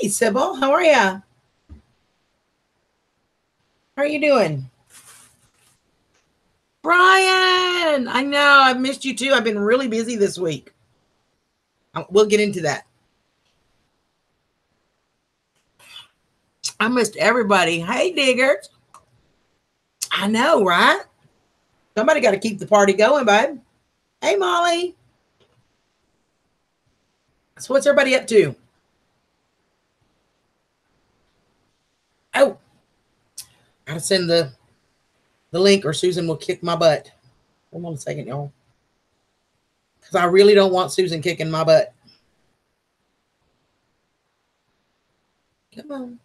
Hey, Sybil, how are ya? How are you doing? Brian, I know I've missed you too. I've been really busy this week. We'll get into that. I missed everybody. Hey, Diggers. I know, right? Somebody got to keep the party going, bud. Hey, Molly. So, what's everybody up to? Oh, gotta send the link, or Susan will kick my butt. Hold on a second, y'all, because I really don't want Susan kicking my butt. Come on.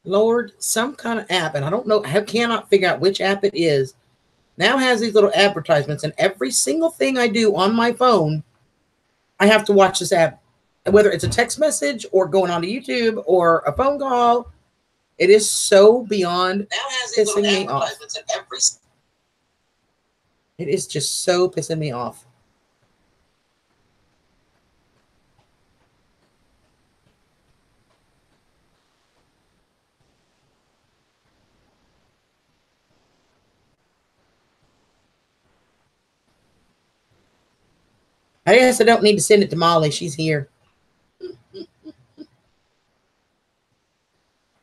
Lord, some kind of app, and I don't know, I cannot figure out which app it is, now has these little advertisements, and every single thing I do on my phone, I have to watch this app, whether it's a text message or going on to YouTube or a phone call. It is so beyond pissing me off. It is just so pissing me off. I guess I don't need to send it to Molly. She's here.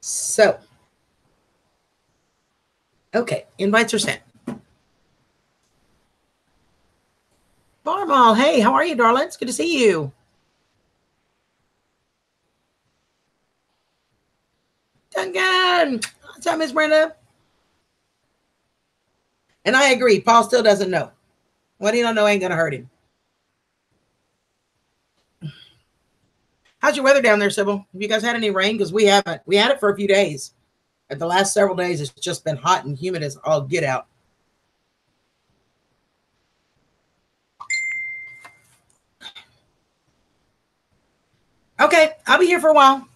So, okay, invites are sent. Barmal, hey, how are you, darling? It's good to see you. Duncan, what's up, Miss Brenda? And I agree, Paul still doesn't know. What he don't know ain't gonna hurt him. How's your weather down there, Sybil? Have you guys had any rain? Because we haven't. We had it for a few days. At the last several days, it's just been hot and humid as all get out. Okay, I'll be here for a while.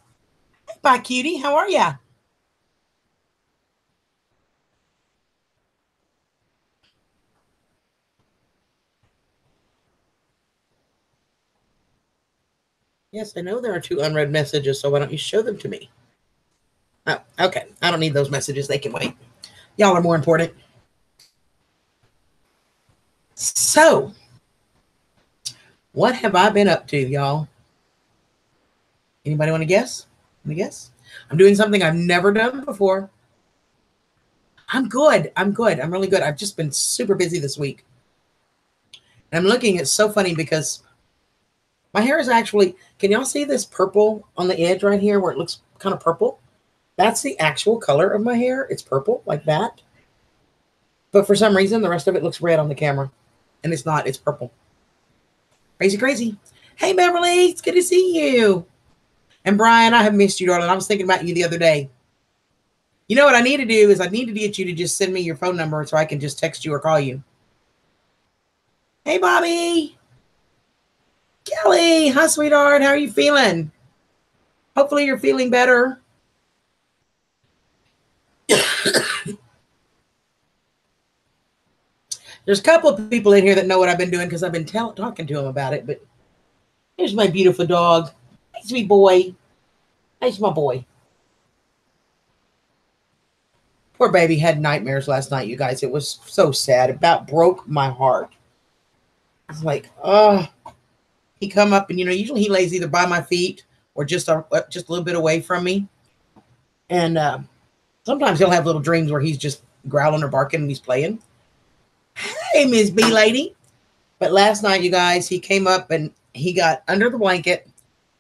Bye, cutie. How are ya? Yes, I know there are 2 unread messages, so why don't you show them to me? Oh, okay. I don't need those messages. They can wait. Y'all are more important. So, what have I been up to, y'all? Anybody want to guess? Let me guess. I'm doing something I've never done before. I'm good. I'm good. I'm really good. I've just been super busy this week. And I'm looking, it's so funny because my hair is actually, can y'all see this purple on the edge right here where it looks kind of purple? That's the actual color of my hair. It's purple like that. But for some reason, the rest of it looks red on the camera. And it's not. It's purple. Crazy, crazy. Hey, Beverly. It's good to see you. And Brian, I have missed you, darling. I was thinking about you the other day. You know what I need to do is I need to get you to just send me your phone number so I can just text you or call you. Hey, Bobby. Kelly. Hi, sweetheart. How are you feeling? Hopefully you're feeling better. There's a couple of people in here that know what I've been doing because I've been talking to them about it. But here's my beautiful dog. Hey, sweet boy. Hey, my boy. Poor baby had nightmares last night, you guys. It was so sad. It about broke my heart. I was like, oh. He come up and, usually he lays either by my feet or just a little bit away from me. And sometimes he'll have little dreams where he's just growling or barking and he's playing. Hey, Miss B lady. But last night, you guys, he came up and he got under the blanket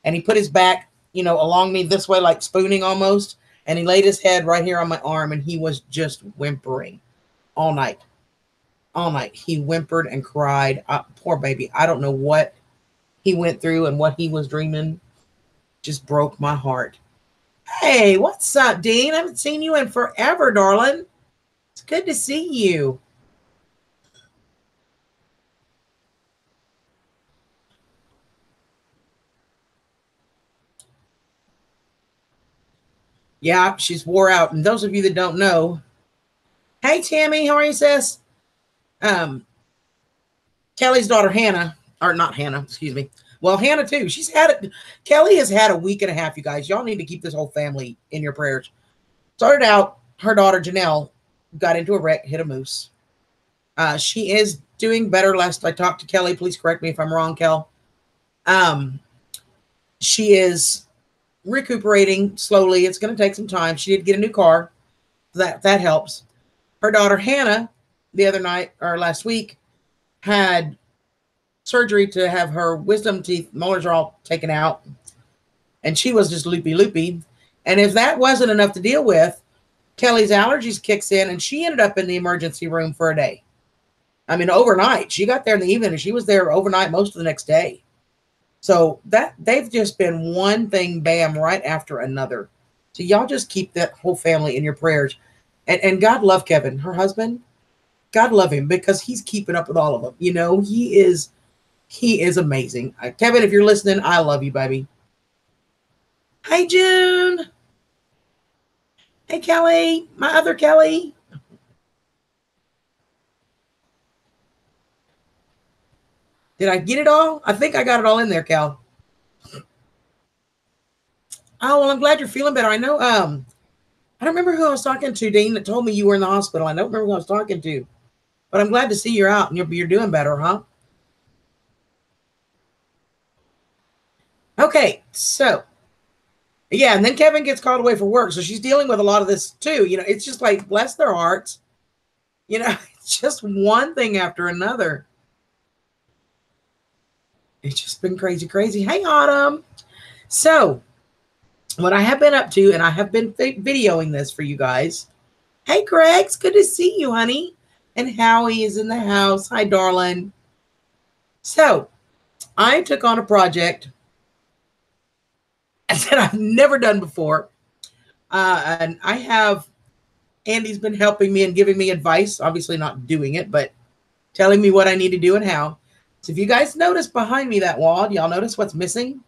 and he put his back, along me this way, like spooning almost. And he laid his head right here on my arm and he was just whimpering all night. All night. He whimpered and cried. Poor baby. I don't know what he went through and what he was dreaming. Just broke my heart. Hey, what's up, Dean? I haven't seen you in forever, darling. It's good to see you. Yeah, she's wore out. And those of you that don't know, hey, Tammy, how are you, sis? Kelly's daughter, Hannah, or not Hannah, excuse me. Well, Hannah too. She's had it. Kelly has had a week and a half, you guys. Y'all need to keep this whole family in your prayers. Started out, her daughter Janelle got into a wreck, hit a moose. She is doing better. Last I talked to Kelly, please correct me if I'm wrong, Kel. She is recuperating slowly. It's going to take some time. She did get a new car. That helps. Her daughter Hannah, the other night or last week, had surgery to have her wisdom teeth molars are all taken out, and she was just loopy. And if that wasn't enough to deal with, Kelly's allergies kicks in, and she ended up in the emergency room for a day. I mean, overnight. She got there in the evening, and she was there overnight most of the next day. So that they've just been one thing, bam, right after another. So y'all just keep that whole family in your prayers. And God love Kevin, her husband. God love him because he's keeping up with all of them. You know, he is amazing. Kevin, if you're listening, I love you, baby. Hey, June. Hey, Kelly, my other Kelly. Did I get it all? I think I got it all in there, Cal. Oh, well, I'm glad you're feeling better. I know, I don't remember who I was talking to, Dean, that told me you were in the hospital. I don't remember who I was talking to, but I'm glad to see you're out and you're doing better, huh? Okay, so, yeah, and then Kevin gets called away for work, so she's dealing with a lot of this too. You know, it's just like, bless their hearts. You know, it's just one thing after another. It's just been crazy. Hey, Autumn. So, what I have been up to, and I have been videoing this for you guys. Hey, Greg, it's good to see you, honey. And Howie is in the house. Hi, darling. So, I took on a project that I've never done before. And I have, Andy's been helping me and giving me advice, obviously not doing it, but telling me what I need to do and how. So if you guys notice behind me that wall, do y'all notice what's missing?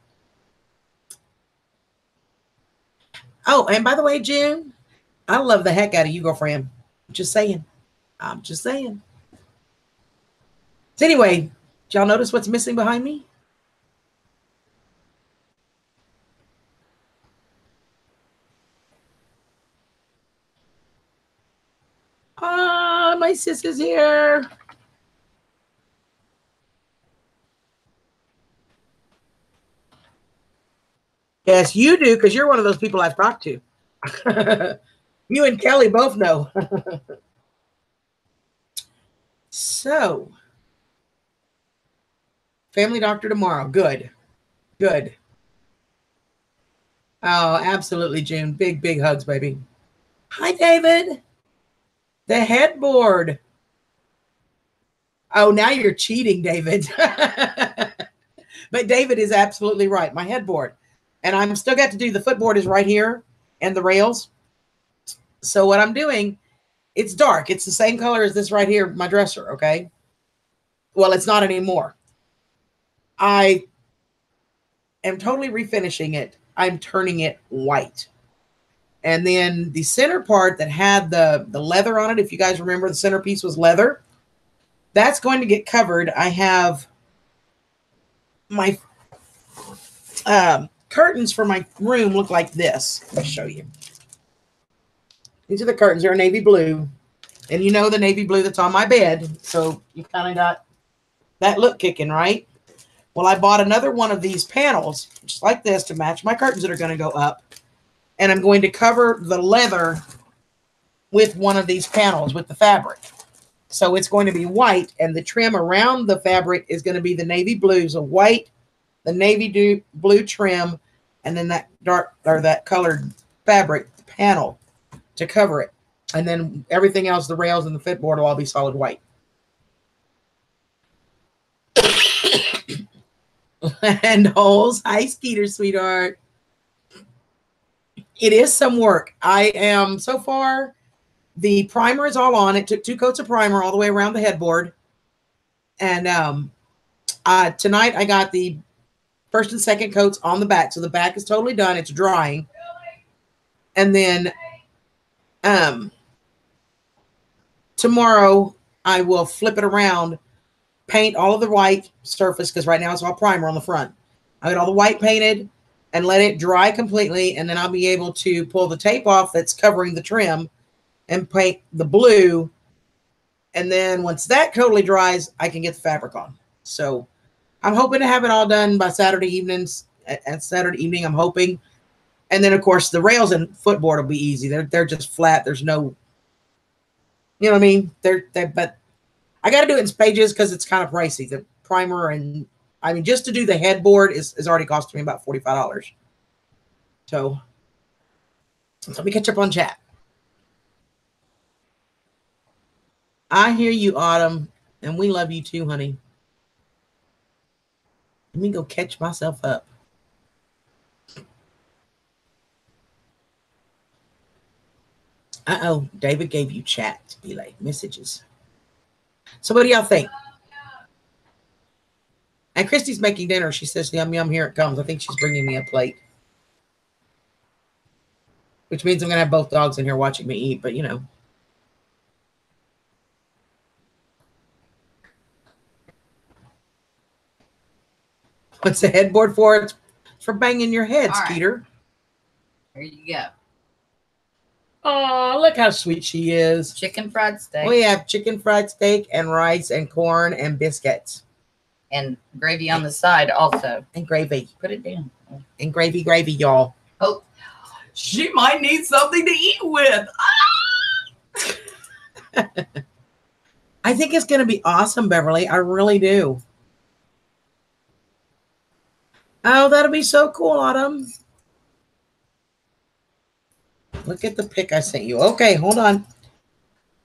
Oh, and by the way, June, I love the heck out of you, girlfriend. Just saying. I'm just saying. So anyway, did y'all notice what's missing behind me? Ah, my sis is here. Yes, you do, because you're one of those people I've talked to. You and Kelly both know. So, family doctor tomorrow. Good. Good. Oh, absolutely, June. Big hugs, baby. Hi, David. The headboard. Oh, now you're cheating, David. But David is absolutely right. My headboard. And I'm still got to do the footboard is right here and the rails. So what I'm doing, it's dark. It's the same color as this right here, my dresser, okay? Well, it's not anymore. I am totally refinishing it. I'm turning it white. And then the center part that had the leather on it, if you guys remember, the centerpiece was leather. That's going to get covered. I have my curtains for my room look like this. Let me show you. These are the curtains. They're navy blue. And you know the navy blue that's on my bed. So you kind of got that look kicking, right? Well, I bought another one of these panels, just like this, to match my curtains that are going to go up. And I'm going to cover the leather with one of these panels with the fabric. So it's going to be white, and the trim around the fabric is going to be the navy blue. So white, the navy blue trim, and then that dark or that colored fabric panel to cover it. And then everything else, the rails and the footboard will all be solid white. And holes. Hi, Skeeter, sweetheart. It is some work. I am, so far, the primer is all on. It took 2 coats of primer all the way around the headboard. And tonight I got the first and second coats on the back. So the back is totally done. It's drying. And then tomorrow I will flip it around, paint all of the white surface, because right now it's all primer on the front. I get all the white painted and let it dry completely, and then I'll be able to pull the tape off that's covering the trim and paint the blue. And then once that totally dries, I can get the fabric on. So I'm hoping to have it all done by Saturday evenings. At Saturday evening, I'm hoping. And then, of course, the rails and footboard will be easy. They're just flat. There's no, you know what I mean? But I got to do it in stages because it's kind of pricey. The primer and, I mean, just to do the headboard is already costing me about $45. So let me catch up on chat. I hear you, Autumn, and we love you too, honey. Let me go catch myself up. Uh-oh, David gave you chat, be like messages. So what do y'all think? And Christy's making dinner. She says, yum, yum, here it comes. I think she's bringing me a plate. Which means I'm going to have both dogs in here watching me eat, but you know. What's the headboard for? It's for banging your head, Skeeter. There you go. Oh, look how sweet she is. Chicken fried steak. We have chicken fried steak and rice and corn and biscuits. And gravy on the side also. And gravy. Put it down. And gravy, y'all. Oh, she might need something to eat with. Ah! I think it's going to be awesome, Beverly. I really do. Oh, that'll be so cool, Autumn. Look at the pic I sent you. Okay, hold on.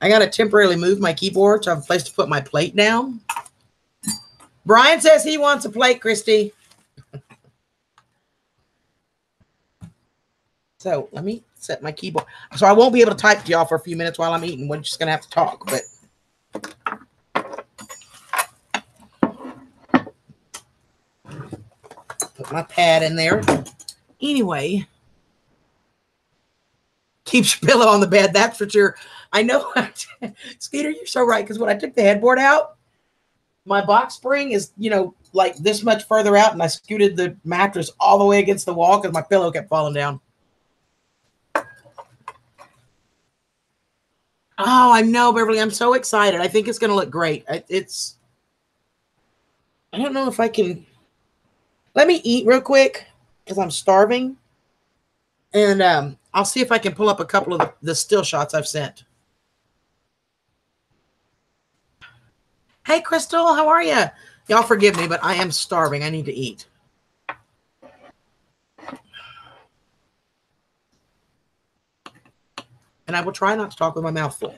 I got to temporarily move my keyboard so I have a place to put my plate down. Brian says he wants a plate, Christy. So let me set my keyboard. So I won't be able to type to y'all for a few minutes while I'm eating. We're just going to have to talk. But put my pad in there. Anyway. Keeps your pillow on the bed. That's for sure. I know. Skeeter, you're so right. Because when I took the headboard out, my box spring is, you know, like this much further out. And I scooted the mattress all the way against the wall because my pillow kept falling down. Oh, I know, Beverly. I'm so excited. I think it's going to look great. I don't know if I can. Let me eat real quick because I'm starving. And I'll see if I can pull up a couple of the still shots I've sent. Hey, Crystal, how are you? Y'all forgive me, but I am starving. I need to eat. And I will try not to talk with my mouth full.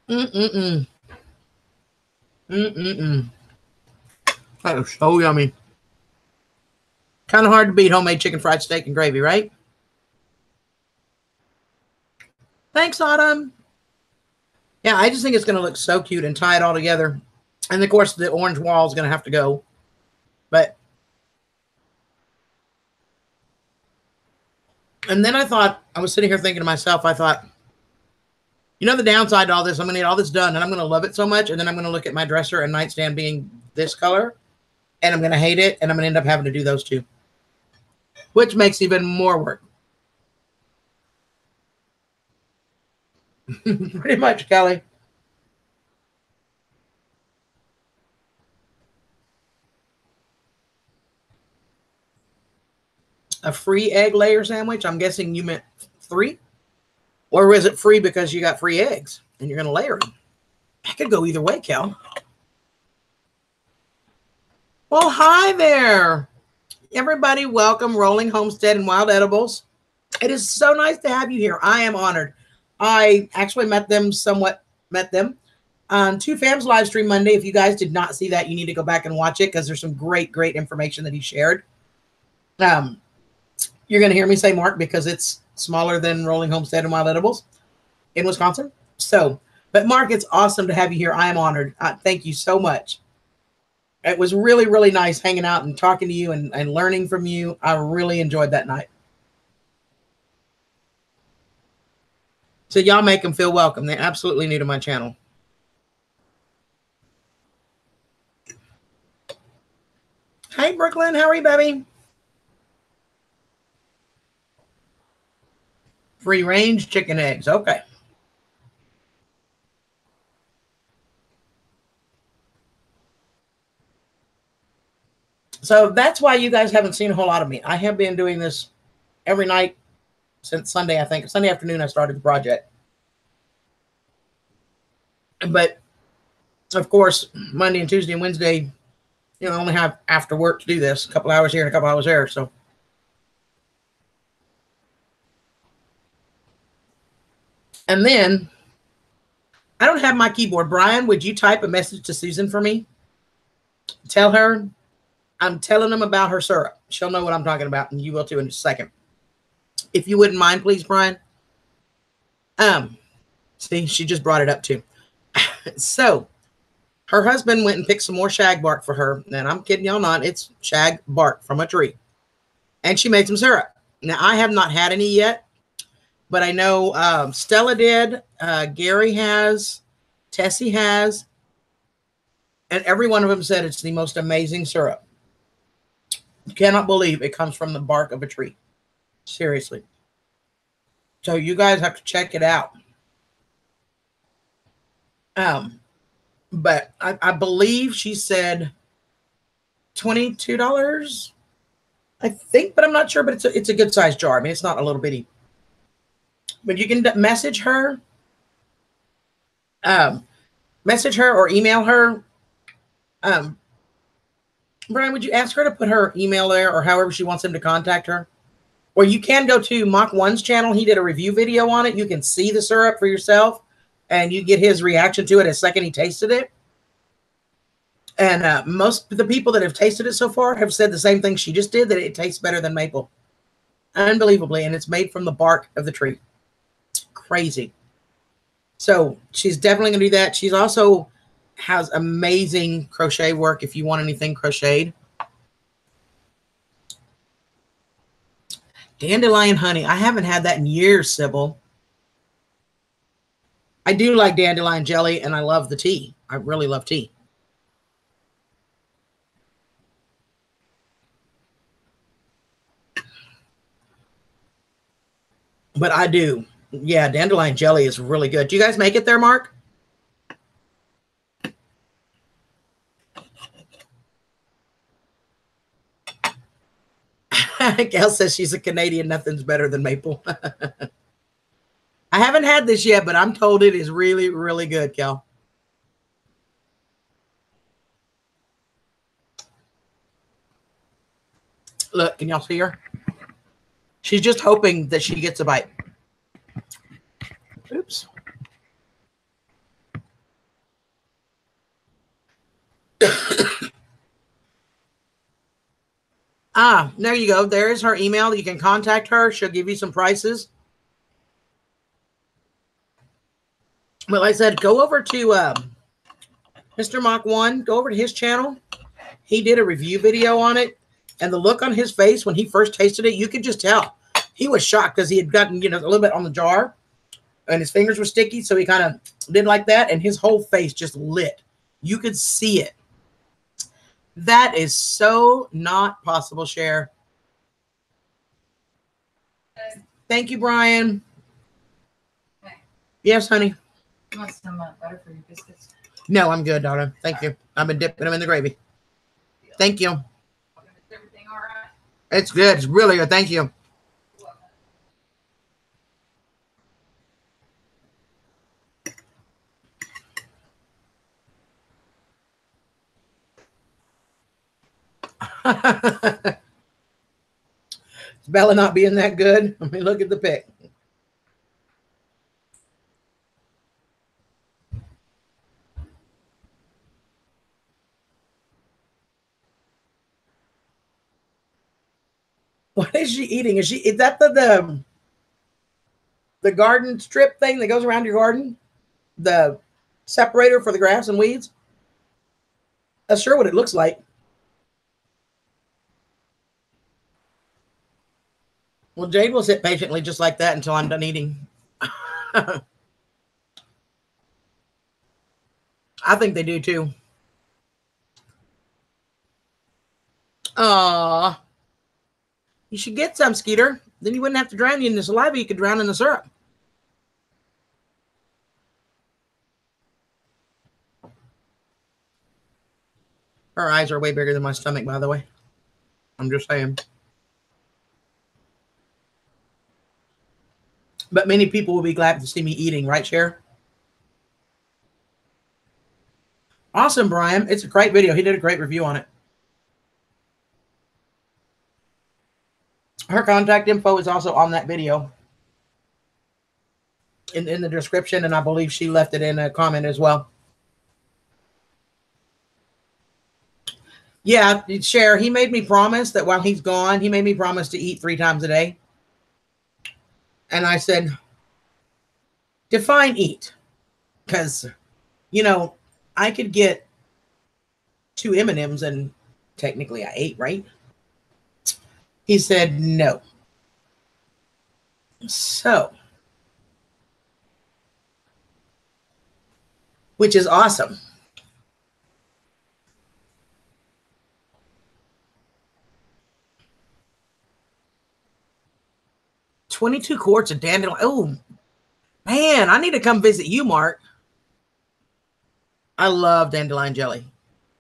Mm-mm-mm. Mm-mm-mm. That was so yummy. Kind of hard to beat homemade chicken fried steak and gravy, right? Thanks, Autumn. Yeah, I just think it's going to look so cute and tie it all together. And, of course, the orange wall is going to have to go. But, and then I thought, I was sitting here thinking to myself, I thought, you know, the downside to all this, I'm going to get all this done, and I'm going to love it so much, and then I'm going to look at my dresser and nightstand being this color, and I'm going to hate it, and I'm going to end up having to do those two, which makes even more work. Pretty much, Kelly. A free egg layer sandwich? I'm guessing you meant 3? Or is it free because you got free eggs and you're going to layer them? I could go either way, Kel. Well, hi there. Everybody, welcome Rolling Homestead and Wild Edibles. It is so nice to have you here. I am honored. I actually met them on Two Fams live stream Monday. If you guys did not see that, you need to go back and watch it because there's some great, great information that he shared. You're going to hear me say Mark because it's smaller than Rolling Homestead and Wild Edibles in Wisconsin. So, but Mark, it's awesome to have you here. I am honored. Thank you so much. It was really, really nice hanging out and talking to you and learning from you. I really enjoyed that night. So y'all make them feel welcome. They're absolutely new to my channel. Hey, Brooklyn. How are you, baby? Free range chicken eggs. Okay. So that's why you guys haven't seen a whole lot of me. I have been doing this every night since Sunday, I think. Sunday afternoon, I started the project. But, of course, Monday and Tuesday and Wednesday, you know, I only have after work to do this. A couple hours here and a couple hours there. So, and then I don't have my keyboard. Brian, would you type a message to Susan for me? Tell her I'm telling them about her syrup. She'll know what I'm talking about, and you will too in just a second. If you wouldn't mind, please, Brian. See, she just brought it up too. So her husband went and picked some more shag bark for her. And I'm kidding y'all not. It's shag bark from a tree. And she made some syrup. Now, I have not had any yet, but I know Stella did. Gary has. Tessie has. And every one of them said it's the most amazing syrup. You cannot believe it comes from the bark of a tree. Seriously. So you guys have to check it out. But I believe she said $22, I think, but I'm not sure. But it's a good sized jar. I mean, it's not a little bitty. But you can message her, or email her. Brian, would you ask her to put her email there, or however she wants him to contact her? Or you can go to Mach 1's channel. He did a review video on it. You can see the syrup for yourself, and you get his reaction to it the second he tasted it. And most of the people that have tasted it so far have said the same thing she just did, that it tastes better than maple. Unbelievably. And it's made from the bark of the tree. It's crazy. So she's definitely going to do that. She's also has amazing crochet work if you want anything crocheted. Dandelion honey. I haven't had that in years, Sybil. I do like dandelion jelly, and I love the tea. I really love tea. But I do. Yeah, dandelion jelly is really good. Do you guys make it there, Mark? Gail says she's a Canadian. Nothing's better than maple. I haven't had this yet, but I'm told it is really, really good, Kel. Look, can y'all see her? She's just hoping that she gets a bite. Oops. There you go. There is her email. You can contact her. She'll give you some prices. But like I said, go over to Mr. Mach 1. Go over to his channel. He did a review video on it. And the look on his face when he first tasted it, you could just tell. He was shocked because he had gotten, a little bit on the jar. And his fingers were sticky. So he kind of did like that. And his whole face just lit. You could see it. That is so not possible, Cher. Thank you, Brian. Hey. Yes, honey. You want some butter for your biscuits? No, I'm good, darling. Thank you. I've been dipping them in the gravy. Thank you. Is everything all right? It's good. It's really good. Thank you. Is Bella not being that good? Let me look at the pic. What is she eating? Is that the garden strip thing that goes around your garden? The separator for the grass and weeds? That's sure what it looks like. Well, Jade will sit patiently just like that until I'm done eating. I think they do too. Aw. You should get some, Skeeter. Then you wouldn't have to drown you in the saliva. You could drown in the syrup. Her eyes are way bigger than my stomach, by the way. I'm just saying. But many people will be glad to see me eating, right, Cher? Awesome, Brian. It's a great video. He did a great review on it. Her contact info is also on that video in the description, and I believe she left it in a comment as well. Yeah, Cher, he made me promise that while he's gone, he made me promise to eat 3 times a day. And I said, define eat. Because, you know, I could get 2 M&Ms and technically I ate, right? He said no. So, which is awesome. $22 quarts of dandelion. Oh, man, I need to come visit you, Mark. I love dandelion jelly.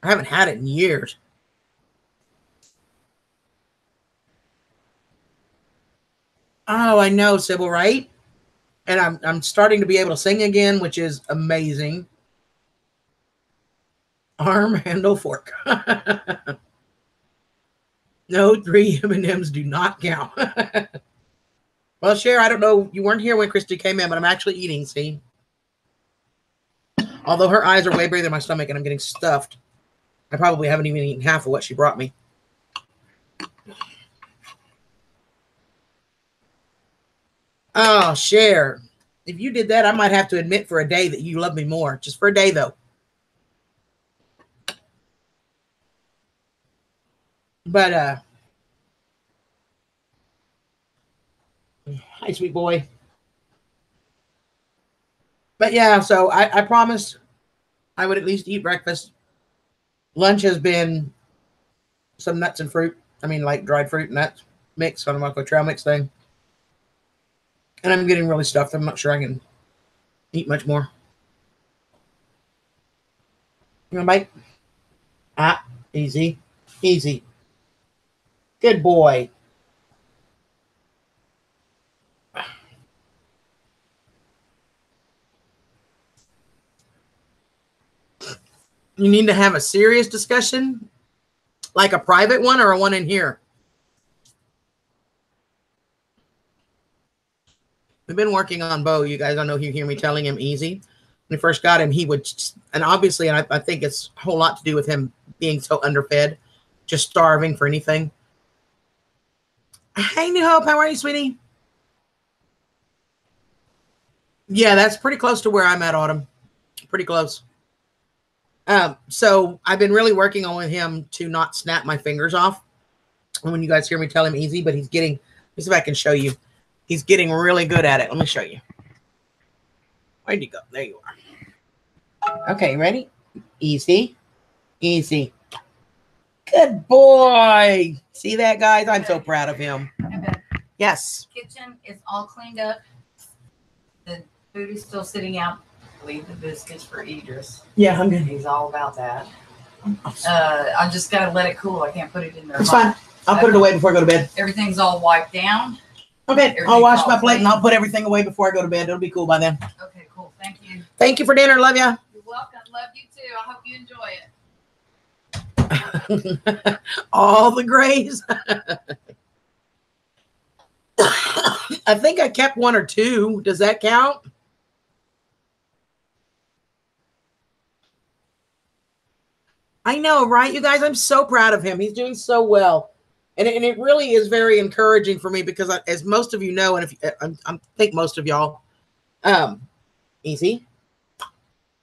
I haven't had it in years. Oh, I know, Sybil, right? And I'm starting to be able to sing again, which is amazing. Arm, handle, fork. No, 3 M&Ms do not count. Well, Cher, I don't know. You weren't here when Christy came in, but I'm actually eating, see? Although her eyes are way bigger than my stomach and I'm getting stuffed. I probably haven't even eaten half of what she brought me. Oh, Cher. If you did that, I might have to admit for a day that you love me more. Just for a day, though. But, hi, sweet boy. But, yeah, so I promised I would at least eat breakfast. Lunch has been some nuts and fruit. I mean, like dried fruit and nuts mix on a trail mix thing. And I'm getting really stuffed. I'm not sure I can eat much more. You want a bite? Ah, easy. Easy. Good boy. You need to have a serious discussion, like a private one or a one in here. We've been working on Bo. You guys, I know you hear me telling him easy. When we first got him, he would, just, and obviously, and I think it's a whole lot to do with him being so underfed, just starving for anything. Hey, New Hope, how are you, sweetie? Yeah, that's pretty close to where I'm at, Autumn. Pretty close. So I've been really working on with him to not snap my fingers off. When you guys hear me tell him easy, but he's getting, let me see if I can show you. He's getting really good at it. Let me show you. Where'd you go? There you are. Okay, ready? Easy. Easy. Good boy. See that, guys? I'm so proud of him. Yes. Kitchen is all cleaned up. The food is still sitting out. Leave the biscuits for Idris. Yeah, I'm good. He's all about that. I just gotta let it cool. I can't put it in there. It's fine. I'll put it away before I go to bed. Everything's all wiped down. Okay, I'll wash my plate and I'll put everything away before I go to bed. It'll be cool by then. Okay, cool. Thank you. Thank you for dinner. Love ya. You're welcome. Love you too. I hope you enjoy it. All the grays. I think I kept 1 or 2. Does that count? I know, right, you guys? I'm so proud of him. He's doing so well. And it really is very encouraging for me because, as most of you know, and if I think most of y'all, easy.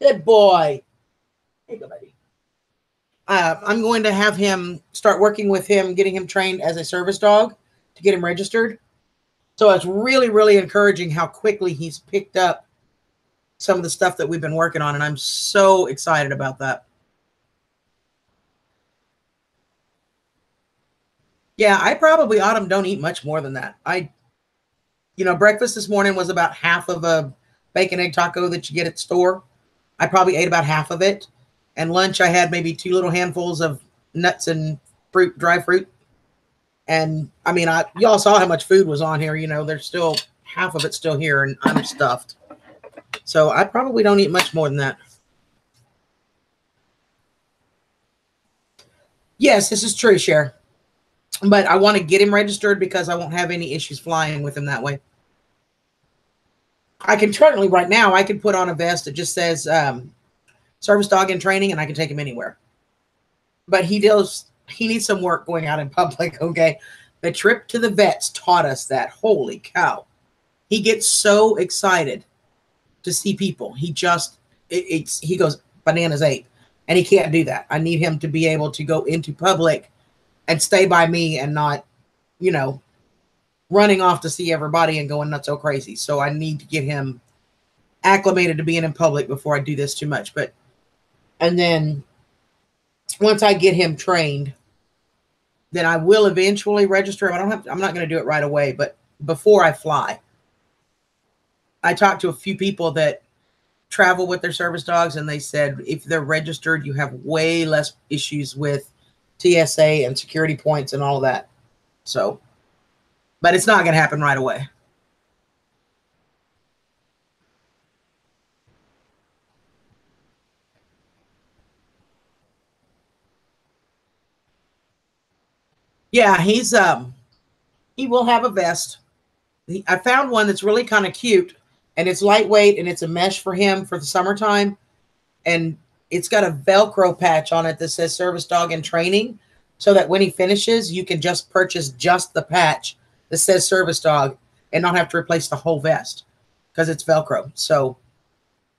Good boy. Hey, go, baby. I'm going to have him start working with him, getting him trained as a service dog to get him registered. So it's really, really encouraging how quickly he's picked up some of the stuff that we've been working on, and I'm so excited about that. Yeah, I probably, Autumn, don't eat much more than that. Breakfast this morning was about half of a bacon egg taco that you get at the store. I probably ate about half of it. And lunch, I had maybe 2 little handfuls of nuts and fruit, dry fruit. And I mean, y'all saw how much food was on here. There's still half of it still here, and I'm stuffed. So I probably don't eat much more than that. Yes, this is true, Cher. But I want to get him registered because I won't have any issues flying with him that way. I can currently, right now, I can put on a vest that just says service dog in training, and I can take him anywhere. But he needs some work going out in public, okay? The trip to the vets taught us that. Holy cow. He gets so excited to see people. He goes bananas ape, and he can't do that. I need him to be able to go into public and stay by me and not, running off to see everybody and going nuts so crazy. So I need to get him acclimated to being in public before I do this too much. And then once I get him trained, then I will eventually register him. I'm not going to do it right away, but before I fly, I talked to a few people that travel with their service dogs, and they said if they're registered, you have way less issues with TSA and security points and all of that. So, but it's not going to happen right away. Yeah, he will have a vest. I found one that's really kind of cute, and it's lightweight, and it's a mesh for him for the summertime. And it's got a Velcro patch on it that says service dog in training, so that when he finishes, you can just purchase just the patch that says service dog and not have to replace the whole vest because it's Velcro. So,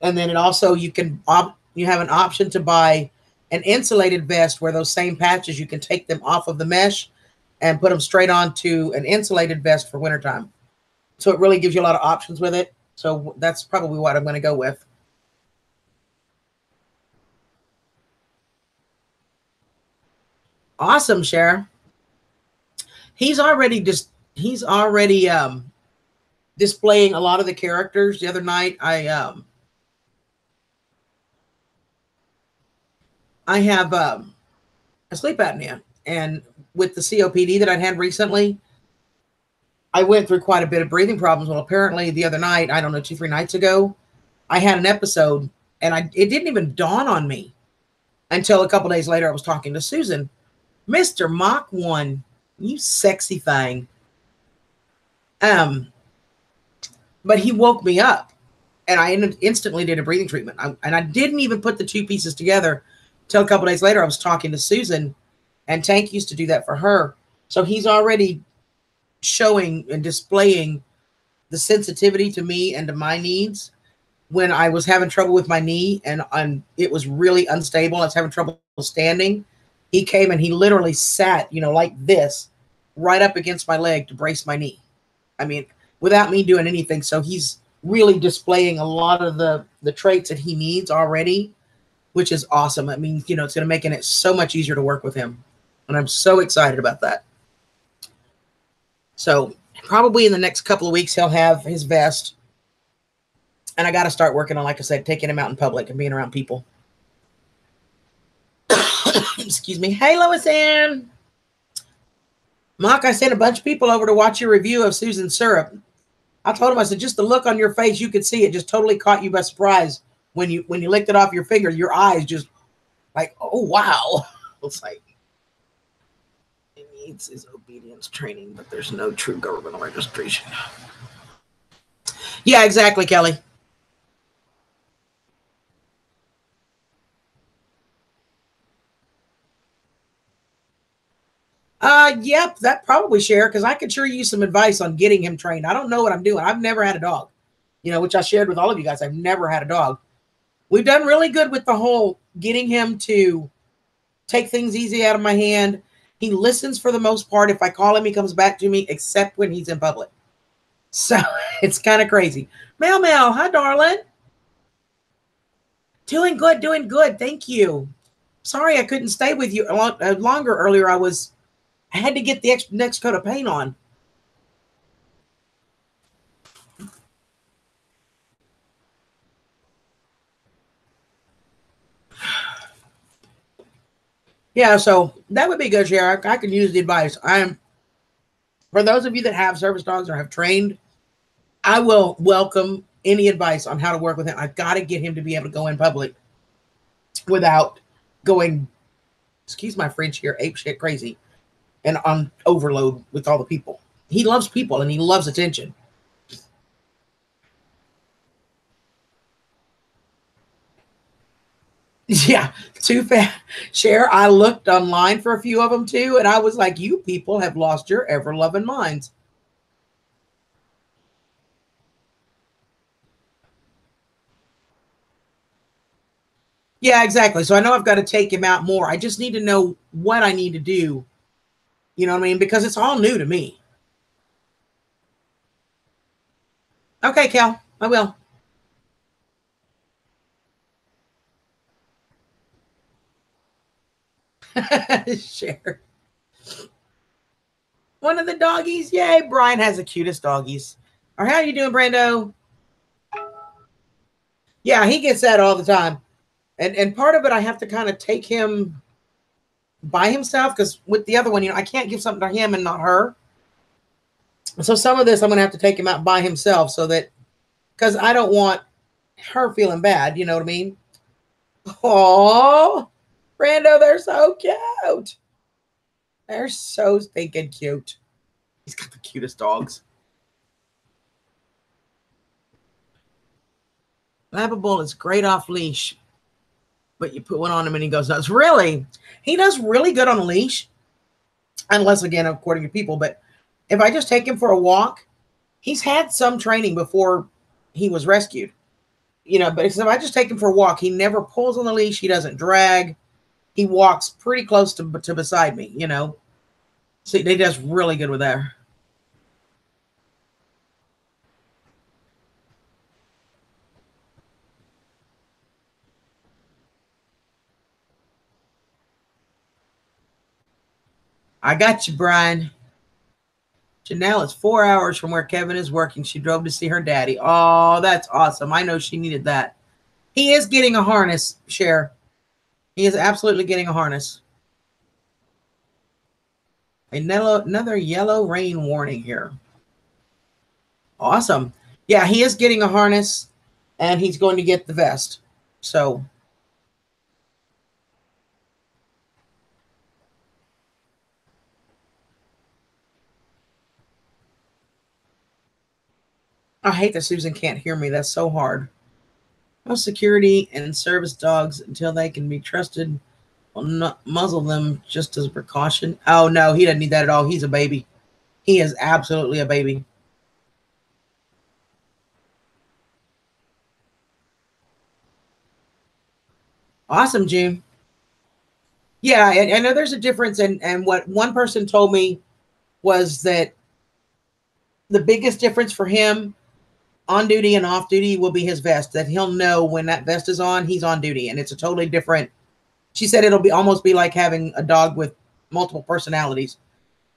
and then it also, you have an option to buy an insulated vest where those same patches, you can take them off of the mesh and put them straight onto an insulated vest for wintertime. So it really gives you a lot of options with it. So that's probably what I'm going to go with. Awesome, Cher. He's already displaying a lot of the characters. The other night, I have a sleep apnea, and with the COPD that I'd had recently, I went through quite a bit of breathing problems. Well, apparently the other night, I don't know, 2-3 nights ago, I had an episode, and it didn't even dawn on me until a couple days later. I was talking to Susan. Mr. Mach 1, you sexy thing. But he woke me up, and I instantly did a breathing treatment. And I didn't even put the two pieces together till a couple days later. I was talking to Susan, and Tank used to do that for her. So he's already showing and displaying the sensitivity to me and to my needs. When I was having trouble with my knee and it was really unstable, I was having trouble standing, he came and he literally sat, like this, right up against my leg to brace my knee. I mean, without me doing anything. So he's really displaying a lot of the traits that he needs already, which is awesome. I mean, it's going to make it so much easier to work with him. And I'm so excited about that. So probably in the next couple of weeks, he'll have his vest. And I got to start working on, like I said, taking him out in public and being around people. Excuse me. Hey, Lois Ann. Mark, I sent a bunch of people over to watch your review of Susan's syrup. I told him, I said, just the look on your face, you could see it just totally caught you by surprise when you licked it off your finger. Your eyes just like, oh, wow. It's like, he needs his obedience training, but there's no true government registration. Yeah, exactly, Kelly. Yep, that probably, Cher, because I could sure use some advice on getting him trained. I don't know what I'm doing. I've never had a dog, which I shared with all of you guys. I've never had a dog. We've done really good with the whole getting him to take things easy out of my hand. He listens for the most part. If I call him, he comes back to me, except when he's in public. So it's kind of crazy. Mel, hi, darling. Doing good, doing good. Thank you. Sorry I couldn't stay with you longer earlier. I had to get the next coat of paint on. Yeah, so that would be good, Sheriff. I could use the advice. For those of you that have service dogs or have trained, I will welcome any advice on how to work with him. I've got to get him to be able to go in public without going, excuse my French here, ape shit crazy and on overload with all the people. He loves people and he loves attention. Yeah, too fast. Cher, I looked online for a few of them too, and I was like, you people have lost your ever-loving minds. Yeah, exactly. So I know I've got to take him out more. I just need to know what I need to do. You know what I mean? Because it's all new to me. Okay, Cal, I will. Share. One of the doggies. Yay, Brian has the cutest doggies. Or how you doing, Brando? Yeah, he gets that all the time. And part of it I have to kind of take him by himself because with the other one, I can't give something to him and not her. So some of this I'm gonna have to take him out by himself so that because I don't want her feeling bad, you know what I mean? Oh, Brando, they're so cute. They're so stinking cute. He's got the cutest dogs. Lappable is great off leash, but you put one on him and he goes nuts. Really? He does really good on a leash, unless, again, according to people. But if I just take him for a walk, he's had some training before he was rescued. But if I just take him for a walk, he never pulls on the leash. He doesn't drag. He walks pretty close to beside me, So he does really good with that. I got you, Brian. Janelle is 4 hours from where Kevin is working. She drove to see her daddy. Oh, that's awesome. I know she needed that. He is getting a harness, Cher. He is absolutely getting a harness. Another yellow rain warning here. Awesome. Yeah, he is getting a harness, and he's going to get the vest. So I hate that Susan can't hear me. That's so hard. No security and service dogs until they can be trusted. Will not muzzle them just as a precaution. Oh, no, he doesn't need that at all. He's a baby. He is absolutely a baby. Awesome, June. Yeah, I know there's a difference. And what one person told me was that the biggest difference for him on duty and off duty will be his vest, that he'll know when that vest is on, he's on duty. And it's a totally different. She said it'll be almost be like having a dog with multiple personalities.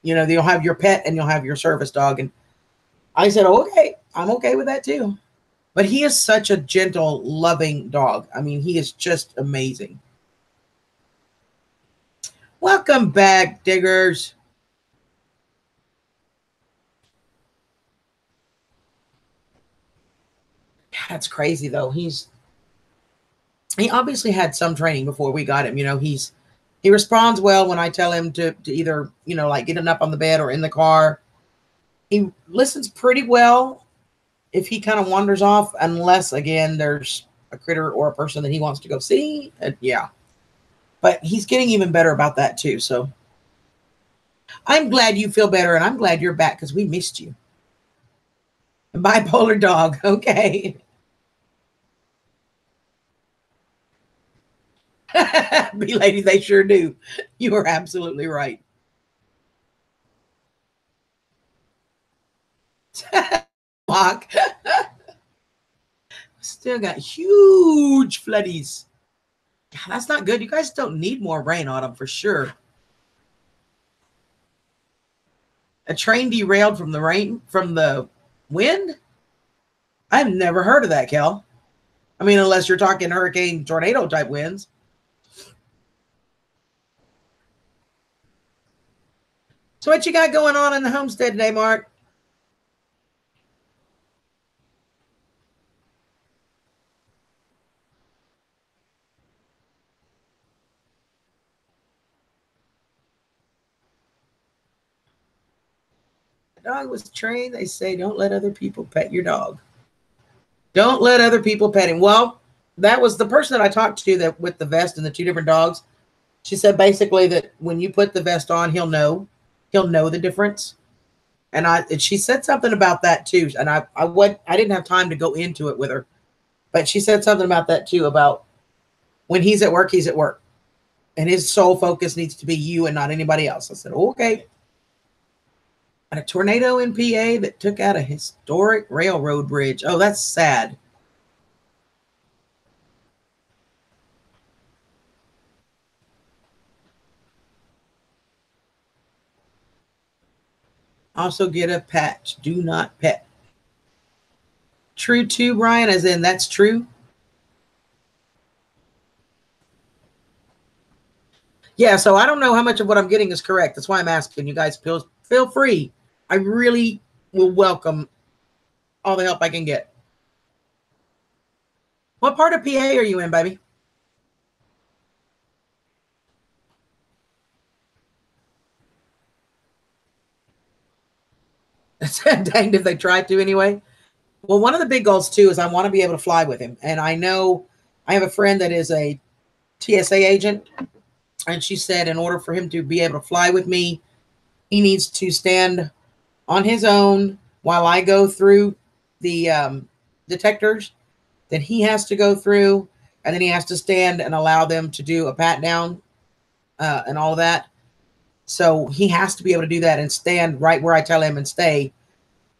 You'll have your pet and you'll have your service dog. And I said, okay, I'm okay with that too. But he is such a gentle, loving dog. I mean, he is just amazing. Welcome back, diggers. That's crazy, though. He obviously had some training before we got him. He responds well when I tell him to either, like getting up on the bed or in the car. He listens pretty well if he kind of wanders off, unless, again, there's a critter or a person that he wants to go see. Yeah. But he's getting even better about that, too. So I'm glad you feel better, and I'm glad you're back because we missed you. Bipolar dog. Okay. Be lady, they sure do. You are absolutely right. Mock. still got huge floodies. That's not good. You guys don't need more rain on them for sure. A train derailed from the wind? I've never heard of that, Kel. I mean, unless you're talking hurricane tornado type winds. So what you got going on in the homestead today, Mark? The dog was trained. They say don't let other people pet your dog. Don't let other people pet him. Well, that was the person that I talked to that with the vest and the two different dogs. She said basically that when you put the vest on, he'll know the difference. And she said something about that too. And I didn't have time to go into it with her, but she said something about that too, about when he's at work, and his sole focus needs to be you and not anybody else. I said, okay. And a tornado in PA that took out a historic railroad bridge. Oh, that's sad. Also get a patch. Do not pet. True too, Brian, as in that's true. Yeah, so I don't know how much of what I'm getting is correct. That's why I'm asking you guys. Feel free. I really will welcome all the help I can get. What part of PA are you in, baby? Danged if they tried to anyway. Well, one of the big goals too is I want to be able to fly with him. And I know I have a friend that is a TSA agent, and she said in order for him to be able to fly with me, he needs to stand on his own while I go through the detectors that he has to go through, and then he has to stand and allow them to do a pat down and all of that. So he has to be able to do that and stand right where I tell him and stay.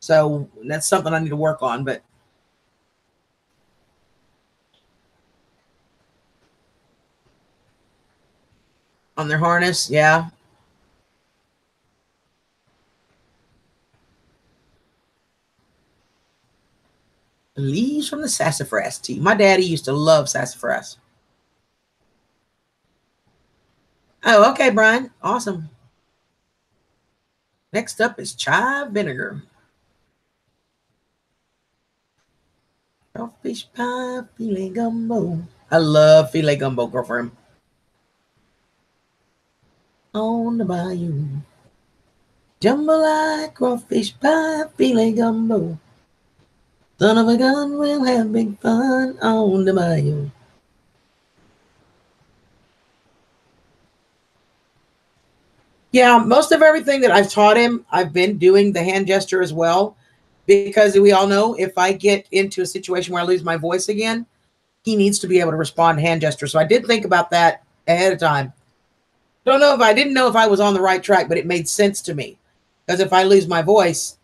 So that's something I need to work on. But on their harness, yeah. Leaves from the sassafras tea. My daddy used to love sassafras. Oh, okay, Brian. Awesome. Next up is chive vinegar. Crawfish pie, filet gumbo. I love filet gumbo, girlfriend. On the bayou. Jambalaya, crawfish pie, filet gumbo. Son of a gun, we'll have big fun on the bayou. Yeah, most of everything that I've taught him, I've been doing the hand gesture as well, because we all know if I get into a situation where I lose my voice again, he needs to be able to respond to hand gesture. So I did think about that ahead of time. I didn't know if I was on the right track, but it made sense to me. Because if I lose my voice,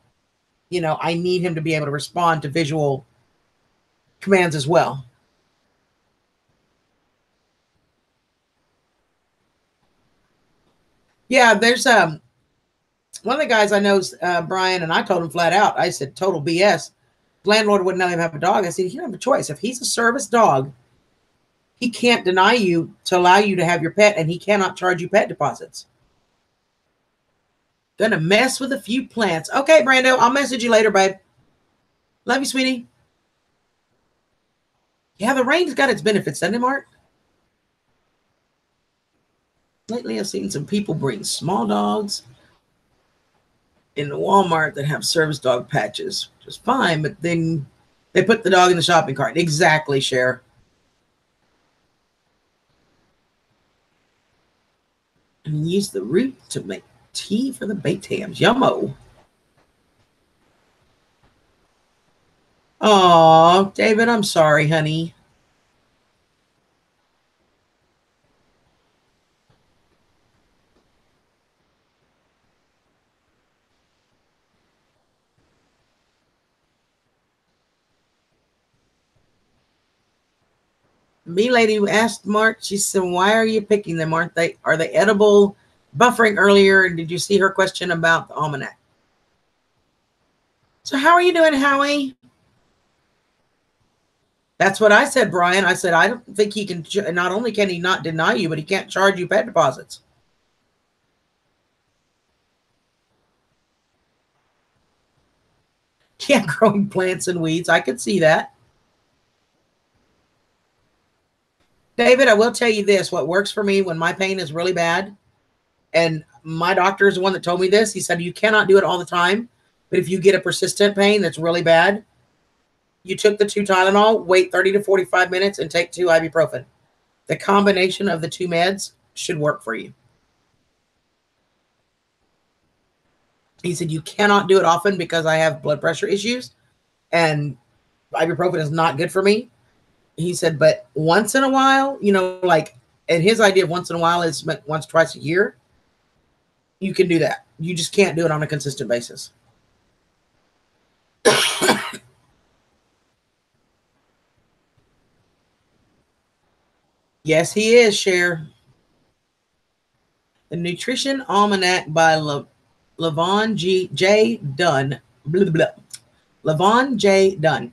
I need him to be able to respond to visual commands as well. Yeah, there's one of the guys I know, Brian, and I told him flat out, I said, total BS. Landlord wouldn't let him have a dog. I said, you don't have a choice. If he's a service dog, he can't deny you to allow you to have your pet, and he cannot charge you pet deposits. Gonna mess with a few plants. Okay, Brando, I'll message you later, babe. Love you, sweetie. Yeah, the rain's got its benefits, doesn't it, Mark? Lately, I've seen some people bring small dogs in the Walmart that have service dog patches, which is fine, but then they put the dog in the shopping cart. Exactly, Cher. And use the root to make tea for the baked hams. Yummo. Aw, David, I'm sorry, honey. Me lady asked Mark, she said, why are you picking them? Are they edible? Buffering earlier. Did you see her question about the almanac? So how are you doing, Howie? That's what I said, Brian. I said, I don't think he can, not only can he not deny you, but he can't charge you pet deposits. Yeah, growing plants and weeds. I could see that. David, I will tell you this. What works for me when my pain is really bad, and my doctor is the one that told me this. He said, you cannot do it all the time, but if you get a persistent pain that's really bad, you took the 2 Tylenol, wait 30 to 45 minutes, and take 2 ibuprofen. The combination of the 2 meds should work for you. He said, you cannot do it often because I have blood pressure issues, and ibuprofen is not good for me. He said, but once in a while, you know, like, and his idea of once in a while is once, twice a year. You can do that. You just can't do it on a consistent basis. Yes, he is, Cher. The Nutrition Almanac by Levon J. Dunn. Blah, blah. Levon J. Dunn.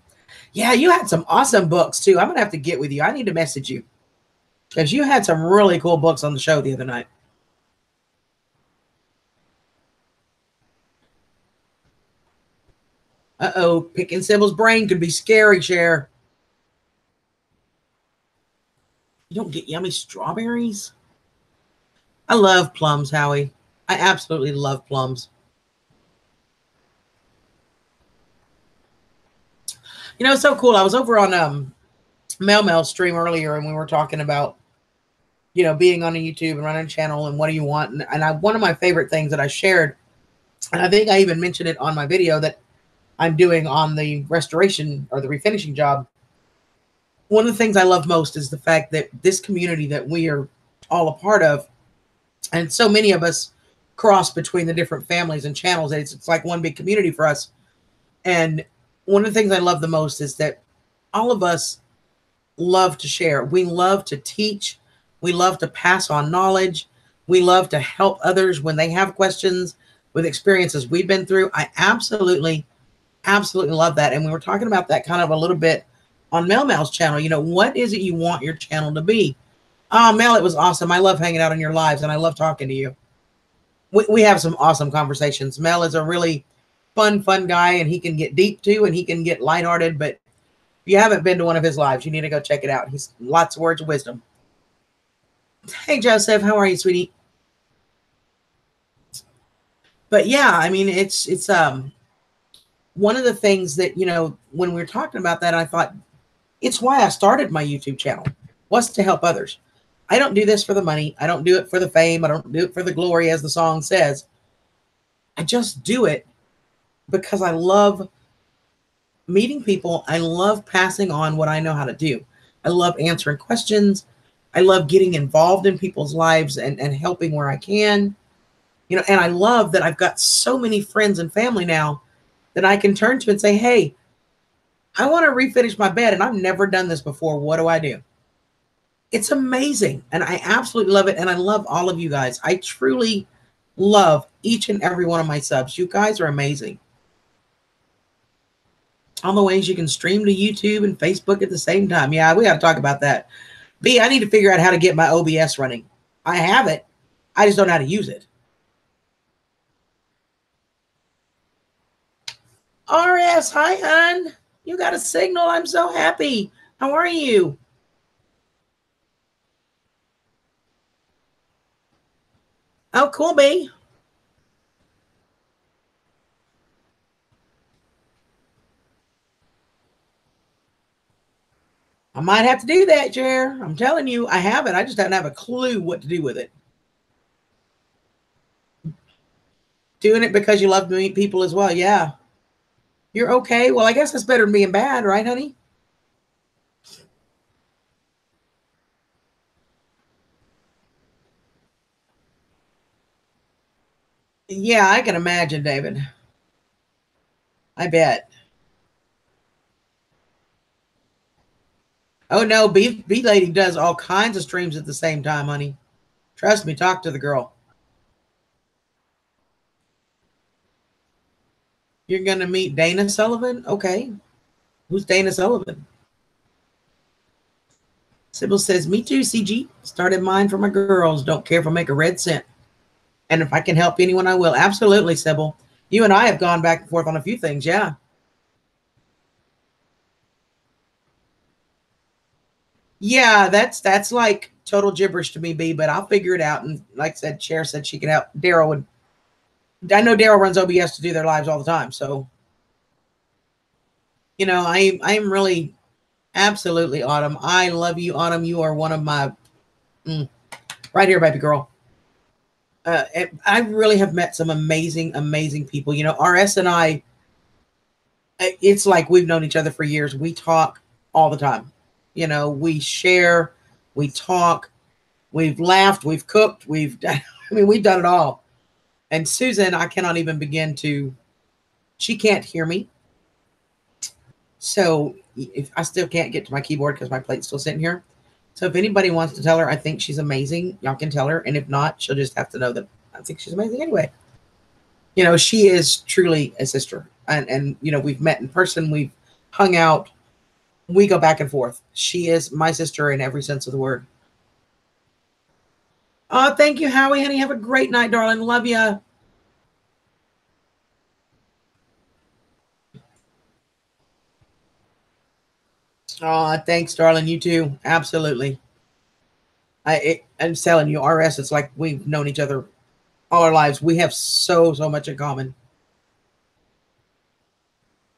Yeah, you had some awesome books, too. I'm going to have to get with you. I need to message you. Because you had some really cool books on the show the other night. Uh-oh, picking Sybil's brain could be scary, Cher. You don't get yummy strawberries? I love plums, Howie. I absolutely love plums. You know, it's so cool. I was over on Mel's stream earlier, and we were talking about, you know, being on a YouTube and running a channel and what do you want. And one of my favorite things that I shared, and I think I even mentioned it on my video that I'm doing on the restoration or the refinishing job. One of the things I love most is the fact that this community that we are all a part of, and so many of us cross between the different families and channels. It's like one big community for us. And one of the things I love the most is that all of us love to share. We love to teach. We love to pass on knowledge. We love to help others when they have questions with experiences we've been through. I absolutely love that. And we were talking about that kind of a little bit on Mel's channel. You know, what is it you want your channel to be? Oh, Mel, it was awesome. I love hanging out on your lives, and I love talking to you. We have some awesome conversations. Mel is a really fun guy, and he can get deep too, and he can get lighthearted. But if you haven't been to one of his lives, you need to go check it out. He's lots of words of wisdom. Hey, Joseph, how are you, sweetie? But yeah, I mean, it's one of the things that, you know, when we were talking about that, I thought it's why I started my YouTube channel, was to help others. I don't do this for the money. I don't do it for the fame. I don't do it for the glory, as the song says. I just do it because I love meeting people. I love passing on what I know how to do. I love answering questions. I love getting involved in people's lives and helping where I can. You know, and I love that I've got so many friends and family now that I can turn to and say, hey, I want to refinish my bed and I've never done this before. What do I do? It's amazing. And I absolutely love it. And I love all of you guys. I truly love each and every one of my subs. You guys are amazing. All the ways you can stream to YouTube and Facebook at the same time. Yeah, we got to talk about that. B, I need to figure out how to get my OBS running. I have it. I just don't know how to use it. RS, hi, hon. You got a signal. I'm so happy. How are you? Oh, cool, B. I might have to do that, Jer. I'm telling you, I have it. I just don't have a clue what to do with it. Doing it because you love to meet people as well. Yeah. You're okay. Well, I guess that's better than being bad, right, honey? Yeah, I can imagine, David. I bet. Oh no, B Lady does all kinds of streams at the same time, honey. Trust me, talk to the girl. You're gonna meet Dana Sullivan? Okay. Who's Dana Sullivan? Sybil says, me too, CG. Started mine for my girls. Don't care if I make a red cent. And if I can help anyone, I will. Absolutely, Sybil. You and I have gone back and forth on a few things, yeah. Yeah, that's like total gibberish to me, B, but I'll figure it out. And like I said, Cher said she can help. Daryl would. I know Daryl runs OBS to do their lives all the time. So, you know, I am really absolutely Autumn. I love you, Autumn. You are one of my right here, baby girl. I really have met some amazing, amazing people. You know, RS and I, it's like we've known each other for years. We talk all the time. You know, we share, we talk, we've laughed, we've cooked, we've done, I mean, we've done it all. And Susan, I cannot even begin to, she can't hear me. So if I still can't get to my keyboard because my plate's still sitting here. So if anybody wants to tell her I think she's amazing, y'all can tell her. And if not, she'll just have to know that I think she's amazing anyway. You know, she is truly a sister. And you know, we've met in person, we've hung out, we go back and forth. She is my sister in every sense of the word. Oh, thank you, Howie, honey. Have a great night, darling. Love ya. Oh, thanks, darling. You too. Absolutely. I'm telling you, RS, it's like we've known each other all our lives. We have so much in common.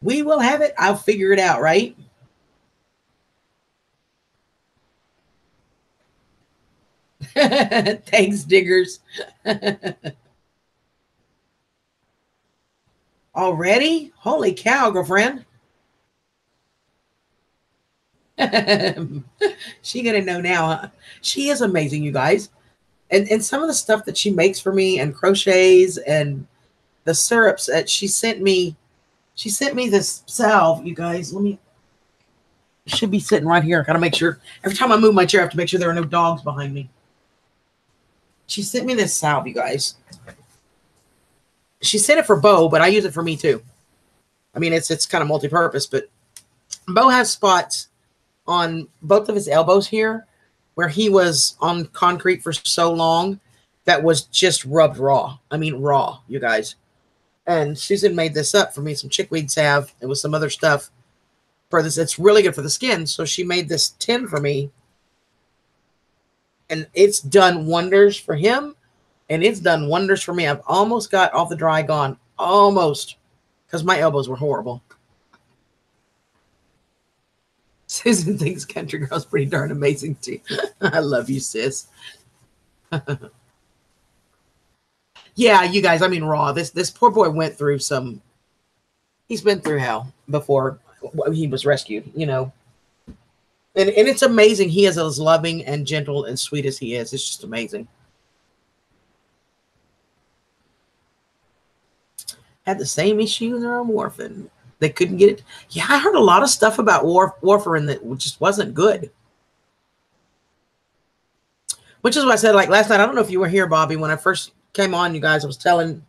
We will have it. I'll figure it out, right? Thanks, diggers. Already? Holy cow, girlfriend. She gonna know now, huh? She is amazing, you guys. And some of the stuff that she makes for me and crochets and the syrups that she sent me this salve, you guys. Let me, should be sitting right here. I gotta make sure every time I move my chair, I have to make sure there are no dogs behind me. She sent me this salve, you guys. She sent it for Bo, but I use it for me too. I mean, it's kind of multi-purpose, but Bo has spots on both of his elbows here where he was on concrete for so long that was just rubbed raw. I mean, raw, you guys. And Susan made this up for me, some chickweed salve. It was some other stuff for this. It's really good for the skin. So she made this tin for me. And it's done wonders for him. And it's done wonders for me. I've almost got all the dry gone. Almost. Because my elbows were horrible. Susan thinks Country Girl's pretty darn amazing too. I love you, sis. Yeah, you guys, I mean, raw. This poor boy went through some, he's been through hell before he was rescued, you know. And it's amazing. He is as loving and gentle and sweet as he is. It's just amazing. Had the same issue in on warfarin. They couldn't get it. Yeah, I heard a lot of stuff about warfarin that just wasn't good. Which is what I said, like last night. I don't know if you were here, Bobby, when I first came on, you guys. I was telling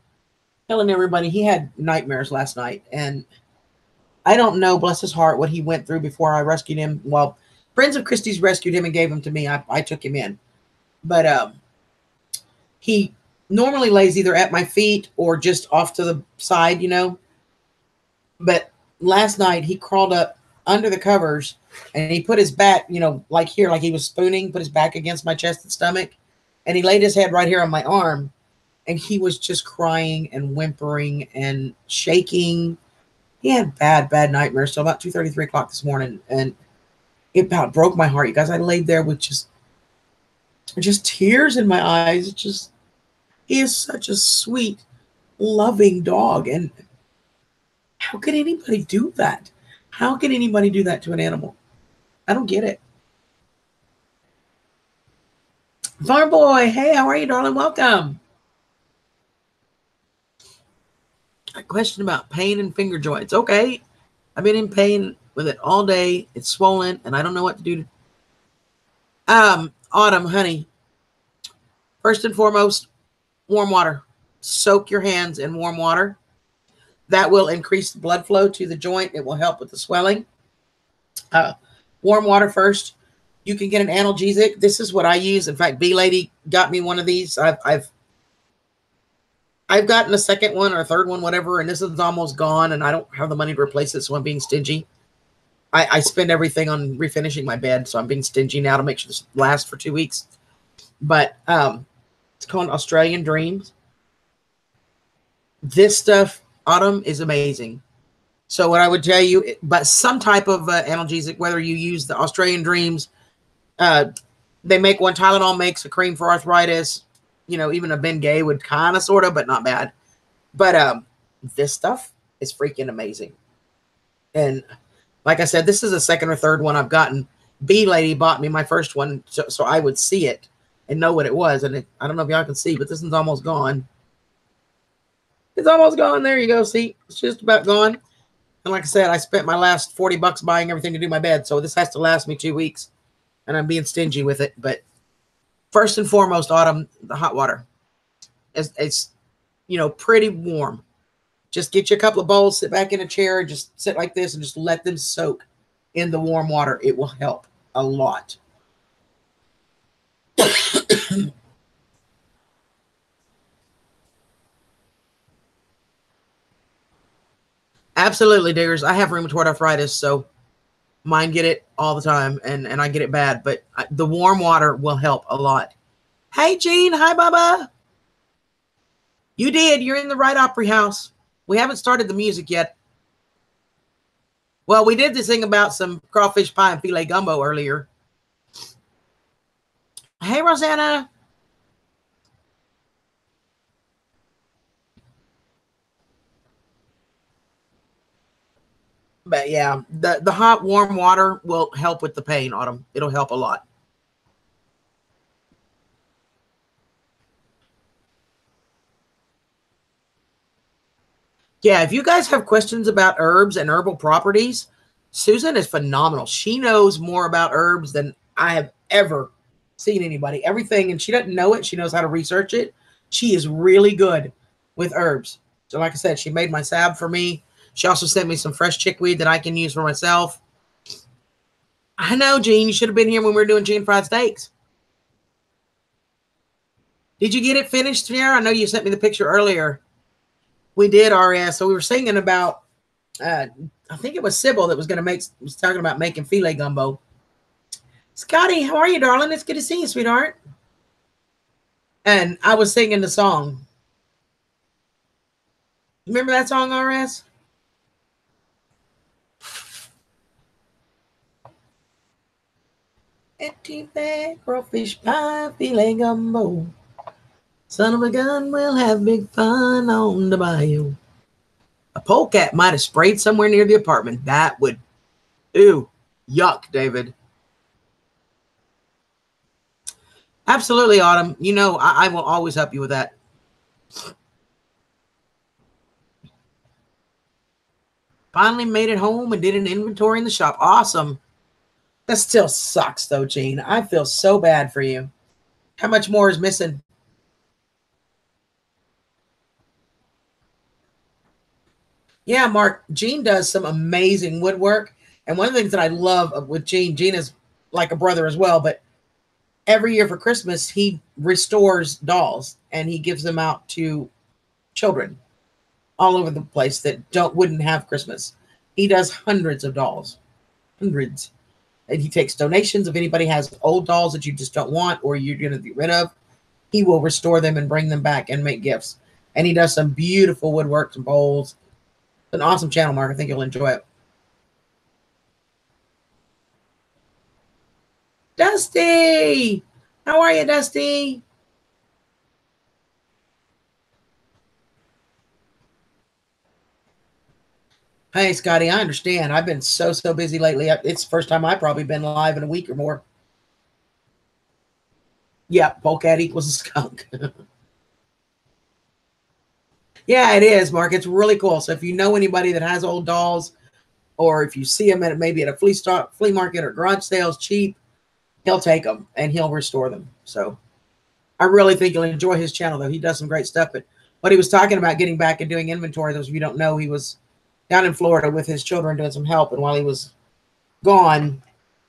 everybody he had nightmares last night, and I don't know, bless his heart, what he went through before I rescued him. Well, friends of Christie's rescued him and gave him to me. I took him in, but he normally lays either at my feet or just off to the side, you know. But last night he crawled up under the covers and he put his back, you know, like here, like he was spooning, put his back against my chest and stomach, and he laid his head right here on my arm, and he was just crying and whimpering and shaking. He had bad nightmares till about 2:30, 3 o'clock this morning, and it about broke my heart, you guys. I laid there with just tears in my eyes. It just, he is such a sweet, loving dog, and how could anybody do that? How can anybody do that to an animal? I don't get it. Farm Boy, hey, how are you, darling? Welcome. A question about pain and finger joints. Okay. I've been in pain with it all day. It's swollen, and I don't know what to do Autumn, honey. First and foremost, warm water. Soak your hands in warm water. That will increase the blood flow to the joint. It will help with the swelling. Warm water first. You can get an analgesic. This is what I use. In fact, B Lady got me one of these. I've gotten a second one or a third one, whatever, and this one's almost gone, and I don't have the money to replace it, so I'm being stingy. I spend everything on refinishing my bed, so I'm being stingy now to make sure this lasts for 2 weeks. But it's called Australian Dreams. This stuff, Autumn, is amazing. So what I would tell you, but some type of analgesic, whether you use the Australian Dreams, they make one. Tylenol makes a cream for arthritis. You know, even a Bengay would kind of, sort of, but not bad. But this stuff is freaking amazing. And like I said, this is the second or third one I've gotten. B Lady bought me my first one so I would see it and know what it was. And I don't know if y'all can see, but this one's almost gone. It's almost gone. There you go. See, it's just about gone. And like I said, I spent my last $40 buying everything to do my bed. So this has to last me 2 weeks. And I'm being stingy with it. But first and foremost, Autumn, the hot water. It's you know, pretty warm. Just get you a couple of bowls, sit back in a chair, and just sit like this and just let them soak in the warm water. It will help a lot. Absolutely, diggers. I have rheumatoid arthritis, so mine get it all the time, and I get it bad. But the warm water will help a lot. Hey, Jean. Hi, Bubba. You did. You're in the right Opry House. We haven't started the music yet. Well, we did this thing about some crawfish pie and filet gumbo earlier. Hey, Rosanna. But yeah, the hot, warm water will help with the pain, Autumn. It'll help a lot. Yeah, if you guys have questions about herbs and herbal properties, Susan is phenomenal. She knows more about herbs than I have ever seen anybody. Everything, and she doesn't know it. She knows how to research it. She is really good with herbs. So like I said, she made my salve for me. She also sent me some fresh chickweed that I can use for myself. I know, Jean, you should have been here when we were doing chicken fried steaks. Did you get it finished, Tierra? I know you sent me the picture earlier. We did, RS. So we were singing about, I think it was Sybil that was talking about making filet gumbo. Scotty, how are you, darling? It's good to see you, sweetheart. And I was singing the song. Remember that song, RS? Empty bag, crawfish pie, filet gumbo. Son of a gun, we'll have big fun on the bayou. A polecat might have sprayed somewhere near the apartment. That would, ew, yuck, David. Absolutely, Autumn. You know, I will always help you with that. Finally made it home and did an inventory in the shop. Awesome. That still sucks, though, Jean. I feel so bad for you. How much more is missing? Yeah, Mark, Jean does some amazing woodwork. And one of the things that I love with Jean is like a brother as well, but every year for Christmas, he restores dolls and he gives them out to children all over the place that wouldn't have Christmas. He does hundreds of dolls, hundreds. And he takes donations. If anybody has old dolls that you just don't want or you're going to get rid of, he will restore them and bring them back and make gifts. And he does some beautiful woodwork, some bowls. It's an awesome channel, Mark. I think you'll enjoy it. Dusty! How are you, Dusty? Hey, Scotty, I understand. I've been so busy lately. It's the first time I've probably been live in a week or more. Yeah, polecat equals a skunk. Yeah, it is, Mark. It's really cool. So if you know anybody that has old dolls, or if you see them maybe at a flea market or garage sales cheap, he'll take them and he'll restore them. So I really think you'll enjoy his channel, though. He does some great stuff. But what he was talking about getting back and doing inventory, those of you who don't know, he was down in Florida with his children doing some help. And while he was gone,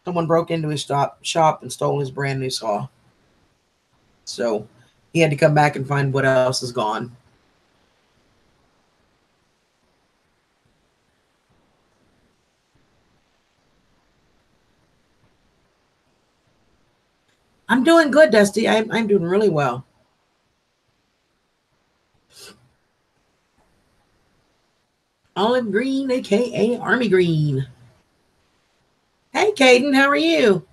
someone broke into his shop and stole his brand new saw. So he had to come back and find what else is gone. I'm doing good, Dusty. I'm doing really well. Olive Green, a.k.a. Army Green. Hey, Caden, how are you?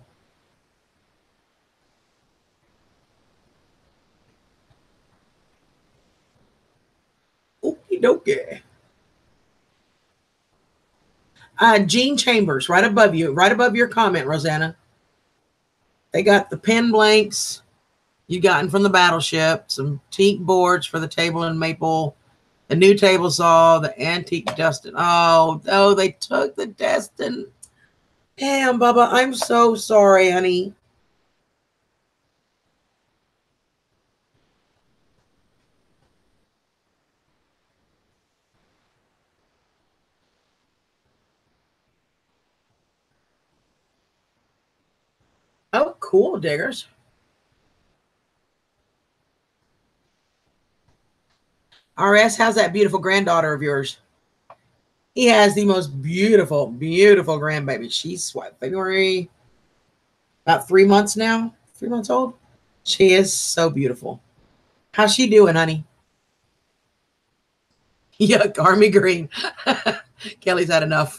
Okie dokie. Jean Chambers, right above you, right above your comment, Rosanna. They got the pen blanks you gotten from the battleship, some teak boards for the table and maple, the new table saw, the antique Destin. Oh, they took the Destin. Damn, Bubba, I'm so sorry, honey. Oh, cool, Diggers. RS, how's that beautiful granddaughter of yours? He has the most beautiful, beautiful grandbaby. She's what, February? About 3 months now? 3 months old? She is so beautiful. How's she doing, honey? Yuck, Army Green. Kelly's had enough.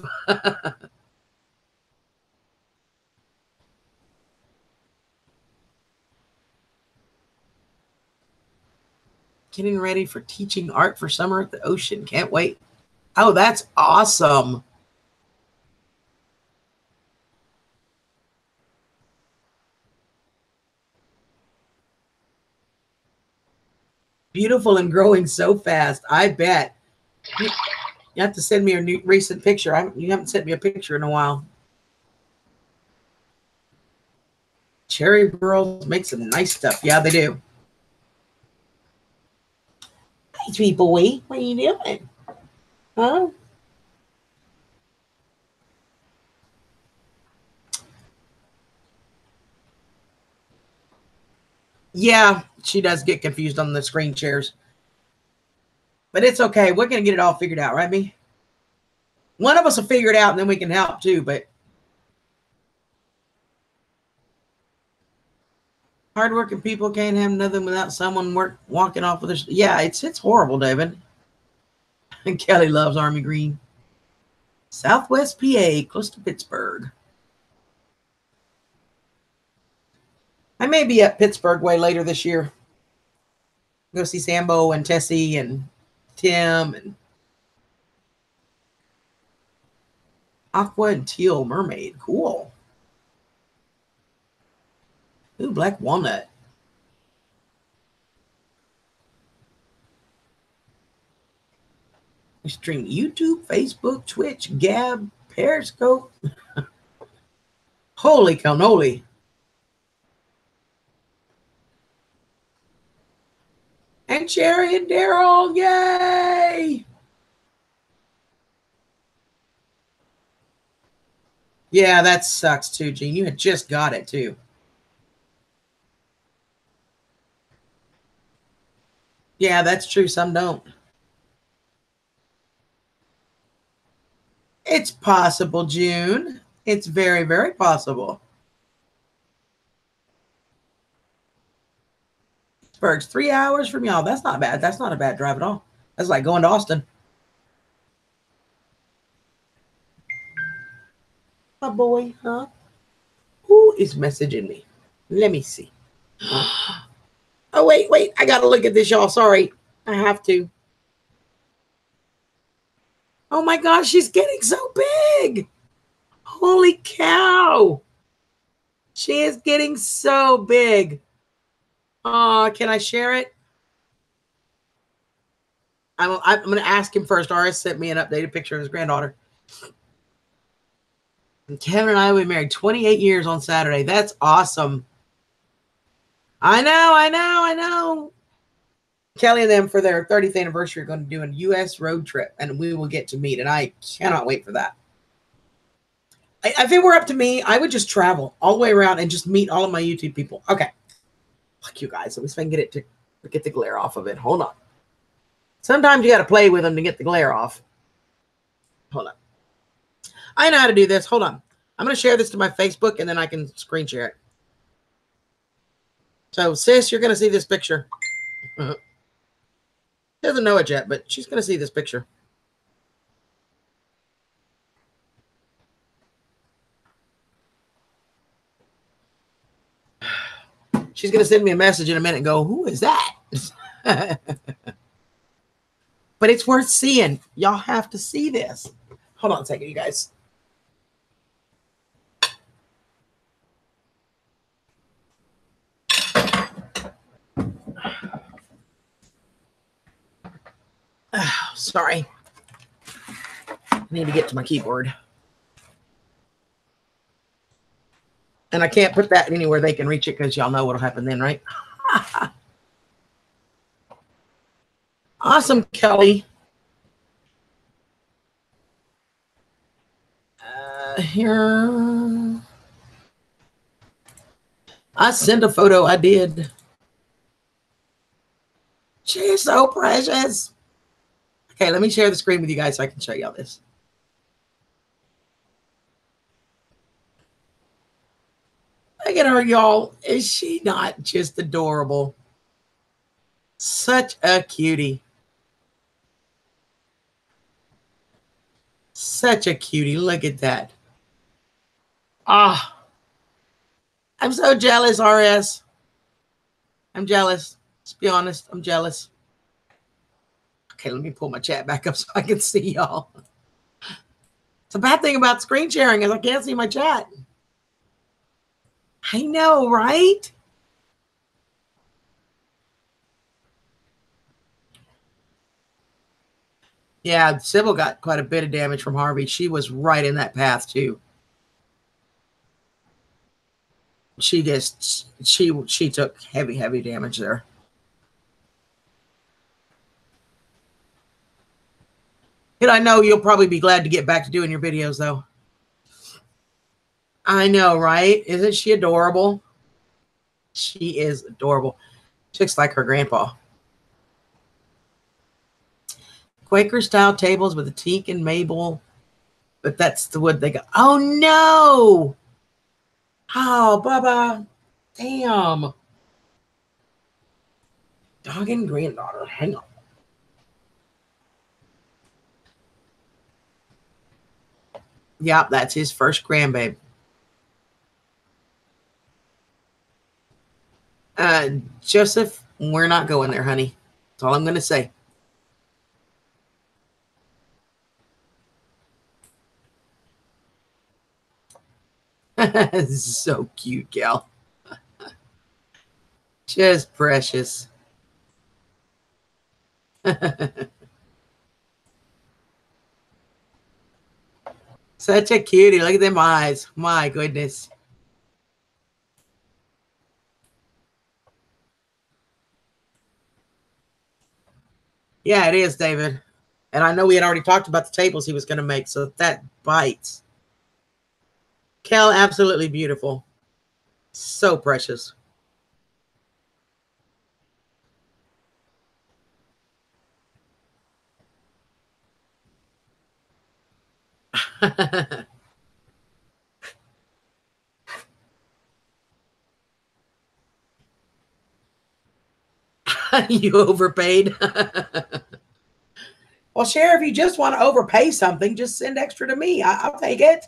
Getting ready for teaching art for summer at the ocean. Can't wait. Oh, that's awesome. Beautiful and growing so fast. I bet. You have to send me a new recent picture. You haven't sent me a picture in a while. Cherry Girls make some nice stuff. Yeah, they do. Hey, sweet boy. What are you doing? Huh? Yeah, she does get confused on the screen shares. But it's okay. We're going to get it all figured out, right, me? One of us will figure it out, and then we can help, too. But hardworking people can't have nothing without someone walking off with their... Yeah, it's horrible, David. And Kelly loves Army Green. Southwest PA, close to Pittsburgh. I may be at Pittsburgh way later this year. Go see Sambo and Tessie and Tim and Aqua and Teal Mermaid. Cool. Ooh, Black Walnut. We stream YouTube, Facebook, Twitch, Gab, Periscope. Holy cannoli. And Sherry and Daryl, yay! Yeah, that sucks too, Gene. You had just got it too. Yeah, that's true. Some don't. It's possible, June. It's very, very possible. Pittsburgh's 3 hours from y'all. That's not bad. That's not a bad drive at all. That's like going to Austin. My boy, huh? Who is messaging me? Let me see. Oh, wait. I got to look at this, y'all. Sorry. I have to. Oh, my gosh. She's getting so big. Holy cow. She is getting so big. Can I share it? I'm going to ask him first. RS sent me an updated picture of his granddaughter. And Kevin and I will be married 28 years on Saturday. That's awesome. I know. Kelly and them for their 30th anniversary are going to do a U.S. road trip, and we will get to meet, and I cannot wait for that. If it were up to me, I would just travel all the way around and just meet all of my YouTube people. Okay. Fuck you guys. Let me see if I can get the glare off of it. Hold on. Sometimes you got to play with them to get the glare off. Hold on. I know how to do this. Hold on. I'm going to share this to my Facebook, and then I can screen share it. So, sis, you're going to see this picture. She doesn't know it yet, but she's going to see this picture. She's going to send me a message in a minute and go, who is that? But it's worth seeing. Y'all have to see this. Hold on a second, you guys. Sorry. I need to get to my keyboard. And I can't put that anywhere they can reach it because y'all know what'll happen then, right? Awesome, Kelly. Here. I sent a photo. I did. She's so precious. Okay, let me share the screen with you guys so I can show y'all this. Look at her, y'all. Is she not just adorable? Such a cutie. Such a cutie. Look at that. Ah. I'm so jealous, RS. I'm jealous. Let's be honest. I'm jealous. Okay, let me pull my chat back up so I can see y'all. It's a bad thing about screen sharing is I can't see my chat. I know, right? Yeah, Sybil got quite a bit of damage from Harvey. She was right in that path too. She took heavy damage there. And I know you'll probably be glad to get back to doing your videos though. I know, right? Isn't she adorable? She is adorable. She looks like her grandpa. Quaker style tables with a teak and maple, but that's the wood they got. Oh no! Oh, Bubba. Damn. Dog and granddaughter. Hang on. Yep, that's his first grandbabe. Joseph, we're not going there, honey. That's all I'm going to say. So cute, gal. Just precious. Such a cutie. Look at them eyes. My goodness. Yeah, it is, David. And I know we had already talked about the tables he was going to make, so that bites. Kel, absolutely beautiful. So precious. You overpaid. Well, Sheriff, if you just want to overpay something, just send extra to me. I'll take it.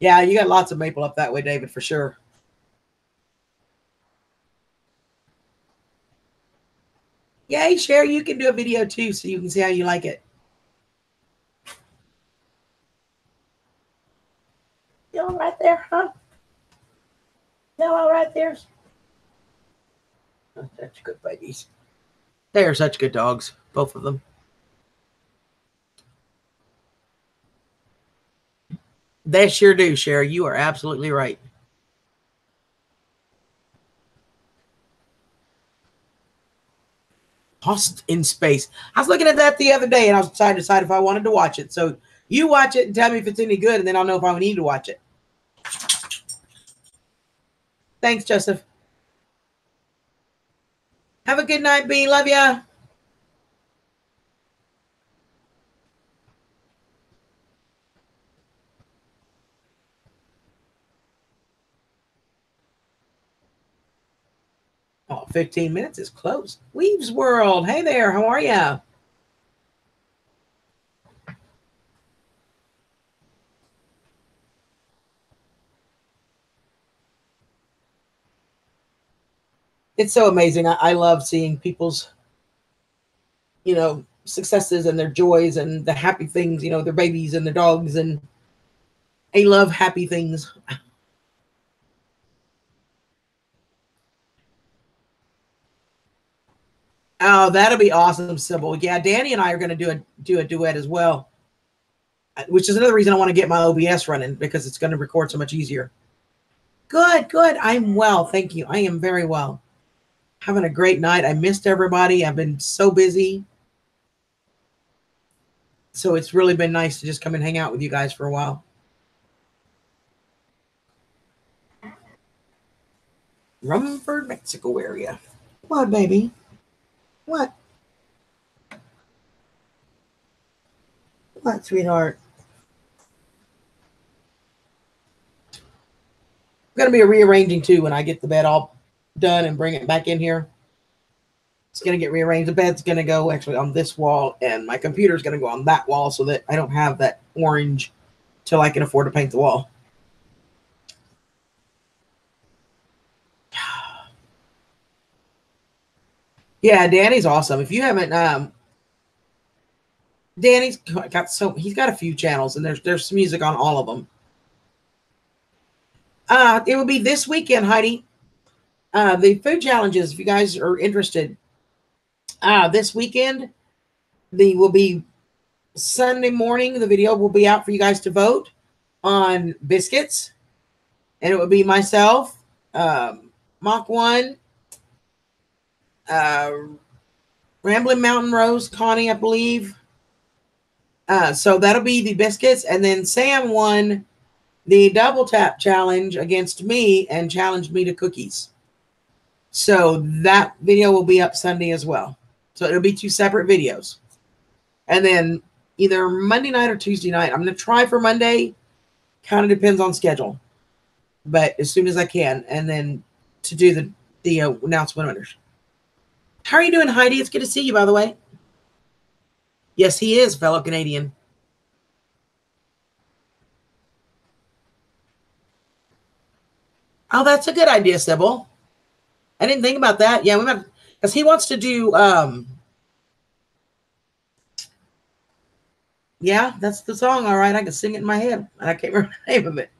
Yeah, you got lots of maple up that way, David, for sure. Yay, Sherry, you can do a video too so you can see how you like it. You all right there, huh? You all right there? Oh, such good babies. They are such good dogs, both of them. They sure do, Sherry. You are absolutely right. Lost in Space. I was looking at that the other day, and I was trying to decide if I wanted to watch it. So you watch it and tell me if it's any good, and then I'll know if I need to watch it. Thanks, Joseph. Have a good night, B. Love ya. Oh, 15 minutes is close. Weaves World. Hey there. How are ya? It's so amazing. I love seeing people's, successes and their joys and the happy things, their babies and their dogs. And I love happy things. Oh, that'll be awesome, Sybil. Yeah, Danny and I are going to do a duet as well, which is another reason I want to get my OBS running, because it's going to record so much easier. Good, good. I'm well. Thank you. I am very well. Having a great night. I missed everybody. I've been so busy. So it's really been nice to just come and hang out with you guys for a while. Rumford, Mexico area. What, baby? What? What, sweetheart? I'm going to be rearranging too when I get the bed all done and bring it back in here. It's going to get rearranged. The bed's going to go actually on this wall, and my computer's going to go on that wall so that I don't have that orange till I can afford to paint the wall. Yeah, Danny's awesome. If you haven't, Danny's got he's got a few channels, and there's music on all of them. It will be this weekend, Heidi. The food challenges, if you guys are interested, this weekend, will be Sunday morning. The video will be out for you guys to vote on biscuits, and it will be myself, Mach 1, Rambling Mountain Rose, Connie, I believe. So that'll be the biscuits, and then Sam won the double tap challenge against me and challenged me to cookies. So that video will be up Sunday as well. So it'll be 2 separate videos. And then either Monday night or Tuesday night. I'm going to try for Monday. Kind of depends on schedule. But as soon as I can. And then to do the announcement winners. How are you doing, Heidi? It's good to see you, by the way. Yes, he is, fellow Canadian. Oh, that's a good idea, Sybil. I didn't think about that. Yeah, we might, because he wants to do. Yeah, that's the song. All right, I can sing it in my head, and I can't remember the name of it.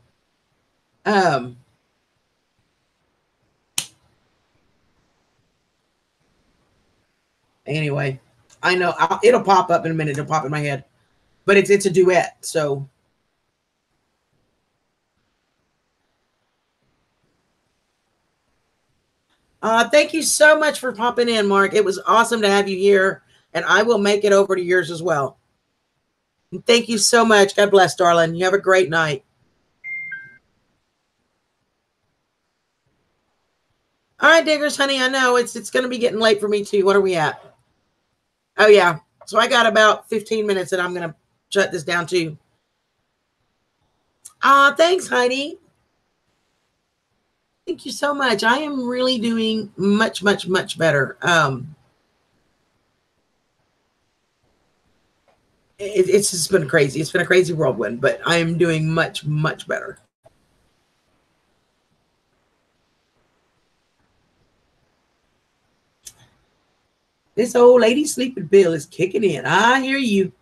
Anyway, I know it'll pop up in a minute. It'll pop in my head, but it's a duet, so. Thank you so much for popping in, Mark. It was awesome to have you here, and I will make it over to yours as well. And thank you so much. God bless, darling. You have a great night. All right, diggers, honey, I know it's going to be getting late for me too. What are we at? Oh, yeah. So I got about 15 minutes, and I'm going to shut this down too. Thanks, Heidi. Thank you so much. I am really doing much, much, much better. It's just been crazy. It's been a crazy whirlwind, but I am doing much, much better. This old lady sleeping pill is kicking in. I hear you.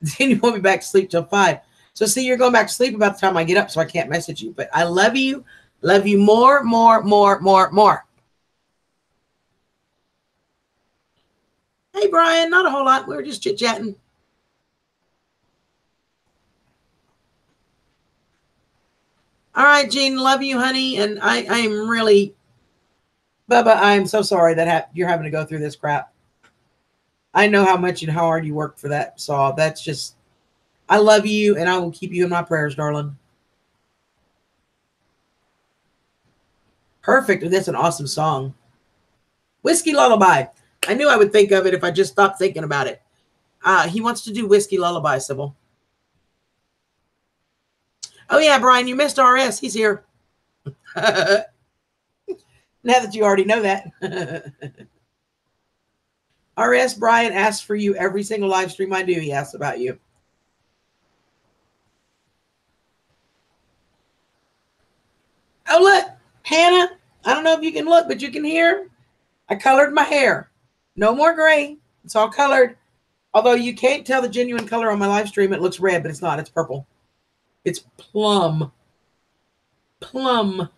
Then you want me back to sleep till 5. So see, you're going back to sleep about the time I get up, so I can't message you. But I love you. Love you more, more, more, more, more. Hey, Brian, not a whole lot. We were just chit-chatting. All right, Jean, love you, honey. And I am really, Bubba, I am so sorry that you're having to go through this crap. I know how much and how hard you worked for that saw. That's just, I love you, and I will keep you in my prayers, darling. Perfect. And that's an awesome song. Whiskey Lullaby. I knew I would think of it if I just stopped thinking about it. He wants to do Whiskey Lullaby, Sybil. Oh, yeah, Brian, you missed RS. He's here. Now that you already know that. RS, Brian asks for you every single live stream I do. He asks about you. Oh, look, Hannah. I don't know if you can look, but you can hear. I colored my hair. No more gray. It's all colored. Although you can't tell the genuine color on my live stream. It looks red, but it's not. It's purple. It's plum. Plum.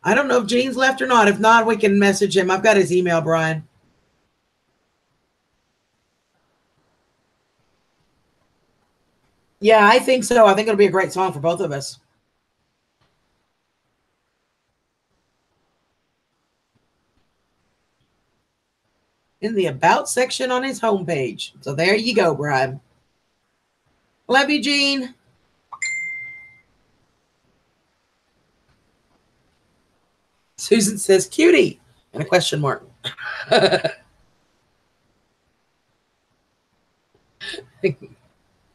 I don't know if Gene's left or not. If not, we can message him. I've got his email, Brian. Yeah, I think so. I think it'll be a great song for both of us. In the About section on his homepage. So there you go, Brian. Love you, Gene. Susan says, cutie, and a question mark.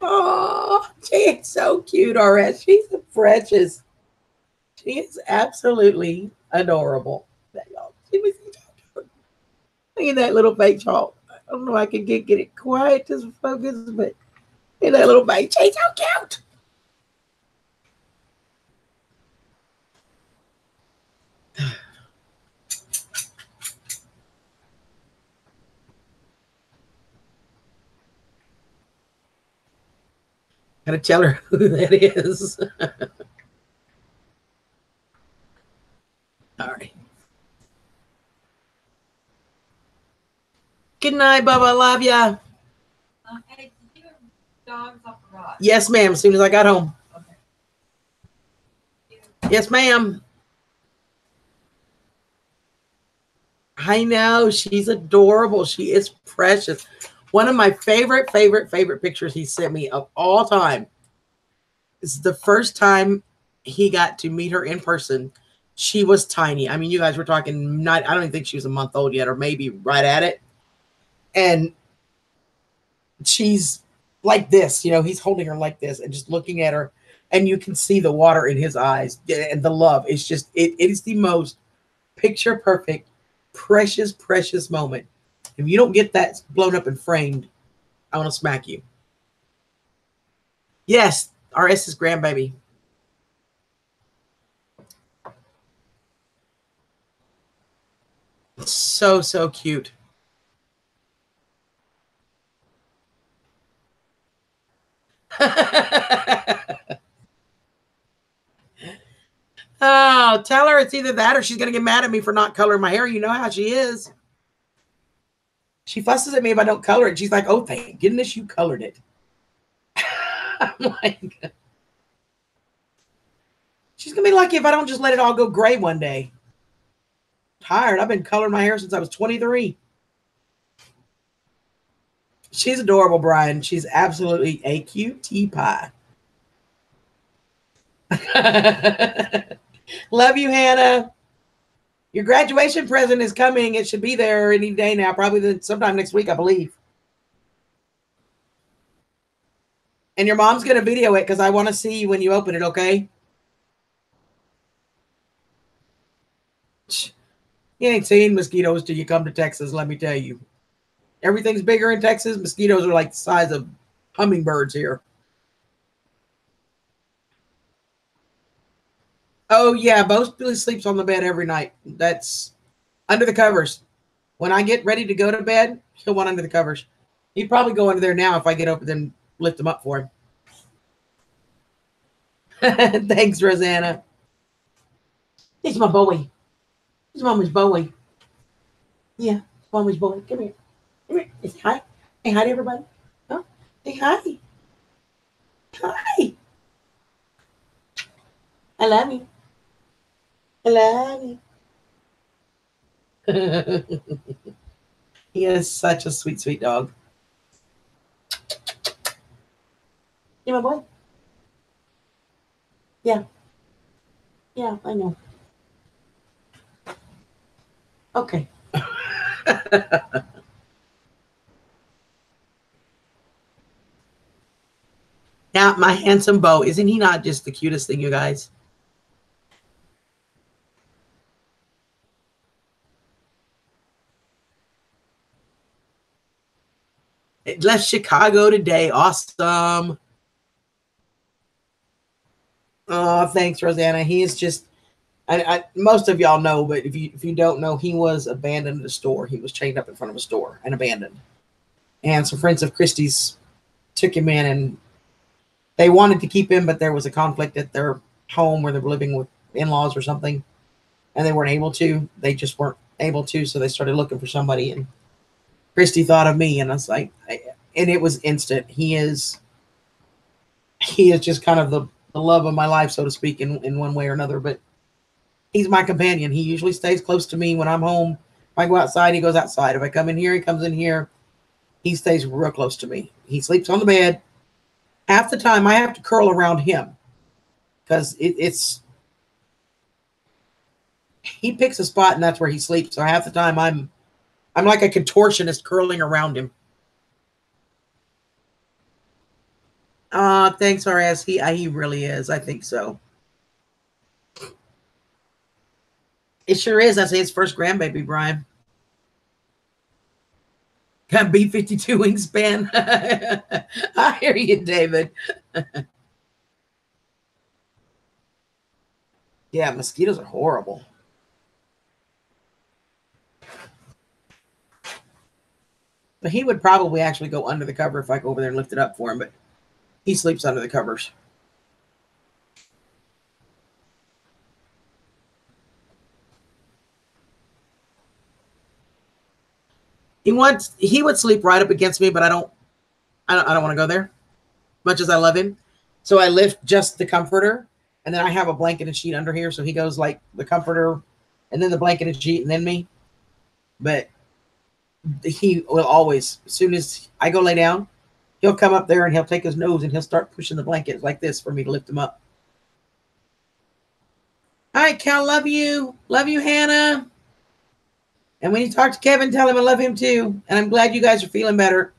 Oh, she's so cute, RS. She's the freshest. She is absolutely adorable. Look at that little fake chalk. I don't know if I can get it quite to focus, but look at that little face. She's so cute. Gotta tell her who that is. All right. Good night, Bubba. Love ya. Hey, did you have dogs? I forgot. Yes, ma'am. As soon as I got home. Okay. Yes, ma'am. I know. She's adorable. She is precious. One of my favorite pictures he sent me of all time is the first time he got to meet her in person. She was tiny. I mean, you guys were talking, I don't even think she was a month old yet, or maybe right at it. And she's like this, you know, he's holding her like this and just looking at her, and you can see the water in his eyes and the love. It's just, it is the most picture perfect, precious moment. If you don't get that blown up and framed, I want to smack you. Yes, RS's grandbaby. So cute. Oh, tell her it's either that or she's going to get mad at me for not coloring my hair. You know how she is. She fusses at me if I don't color it. She's like, oh, thank goodness you colored it. I'm like, she's going to be lucky if I don't just let it all go gray one day. Tired. I've been coloring my hair since I was 23. She's adorable, Brian. She's absolutely a cutie pie. Love you, Hannah. Your graduation present is coming. It should be there any day now, probably sometime next week, I believe. And your mom's going to video it because I want to see you when you open it, okay? You ain't seen mosquitoes till you come to Texas, let me tell you. Everything's bigger in Texas. Mosquitoes are like the size of hummingbirds here. Oh, yeah. Bo sleeps on the bed every night. That's under the covers. When I get ready to go to bed, he'll want under the covers. He'd probably go under there now if I get up and then lift him up for him. Thanks, Rosanna. He's my boy. He's Mommy's boy. Yeah, Mommy's boy. Come here. Come here. Hi. Hey, hi to everybody. Huh? Say hi. Hi. I love you. I love you. He is such a sweet, sweet dog. You my boy? Yeah. Yeah, I know. Okay. Now, my handsome Bo, isn't he not just the cutest thing, you guys? It left Chicago today. Awesome. Oh, thanks, Rosanna. He is just, most of y'all know, but if you don't know, he was abandoned at a store. He was chained up in front of a store and abandoned. And some friends of Christie's took him in, and they wanted to keep him, but there was a conflict at their home where they were living with in-laws or something, and they weren't able to. They just weren't able to, so they started looking for somebody, and Christy thought of me, and I was like, and it was instant. He is just kind of the love of my life, so to speak, in one way or another. But he's my companion. He usually stays close to me when I'm home. If I go outside, he goes outside. If I come in here, he comes in here. He stays real close to me. He sleeps on the bed. Half the time, I have to curl around him because it's he picks a spot and that's where he sleeps. So half the time, I'm like a contortionist curling around him. Thanks, RS. He really is. I think so. It sure is. That's his first grandbaby, Brian. Got B-52 wingspan. I hear you, David. Yeah, mosquitoes are horrible. But he would probably actually go under the cover if I go over there and lift it up for him. But he sleeps under the covers. He would sleep right up against me, but I don't want to go there. Much as I love him. So I lift just the comforter, and then I have a blanket and sheet under here. So he goes like the comforter, and then the blanket and sheet, and then me. But he will always, as soon as I go lay down, he'll come up there and he'll take his nose and he'll start pushing the blanket like this for me to lift him up. All right, Cal, love you. Love you, Hannah. And when you talk to Kevin, tell him I love him too. And I'm glad you guys are feeling better.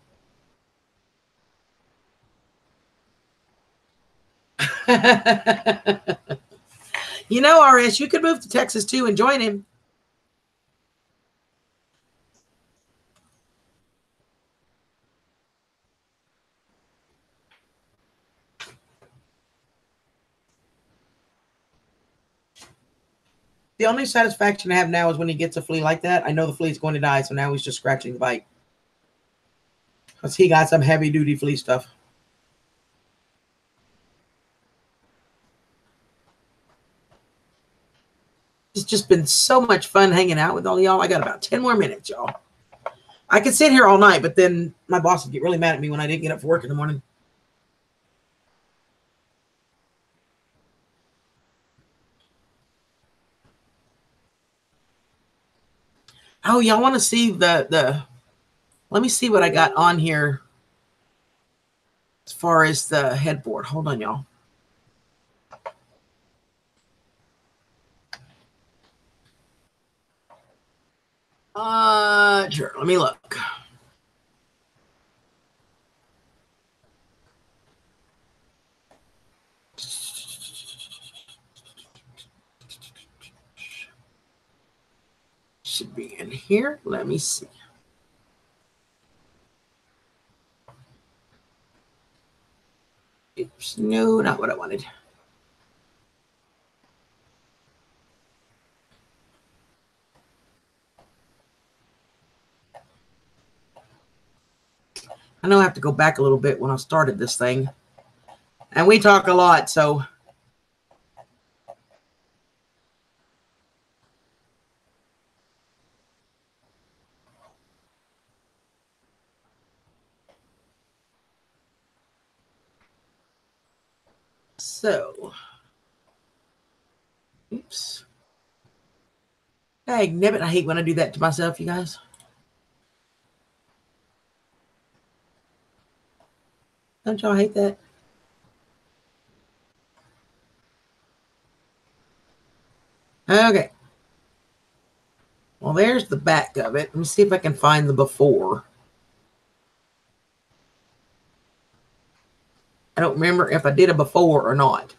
You know, RS, you could move to Texas too and join him. The only satisfaction I have now is when he gets a flea like that. I know the flea is going to die, so now he's just scratching the bite. Because he got some heavy duty flea stuff. It's just been so much fun hanging out with all y'all. I got about 10 more minutes, y'all. I could sit here all night, but then my boss would get really mad at me when I didn't get up for work in the morning. Oh, y'all want to see the let me see what I got on here as far as the headboard. Hold on, y'all. Sure, let me look. Should be in here. Let me see. Oops, no, not what I wanted. I know I have to go back a little bit when I started this thing. And we talk a lot, so So, oops. Dang, nibbit. I hate when I do that to myself, you guys. Don't y'all hate that? Okay. Well, there's the back of it. Let me see if I can find the before. I don't remember if I did a before or not.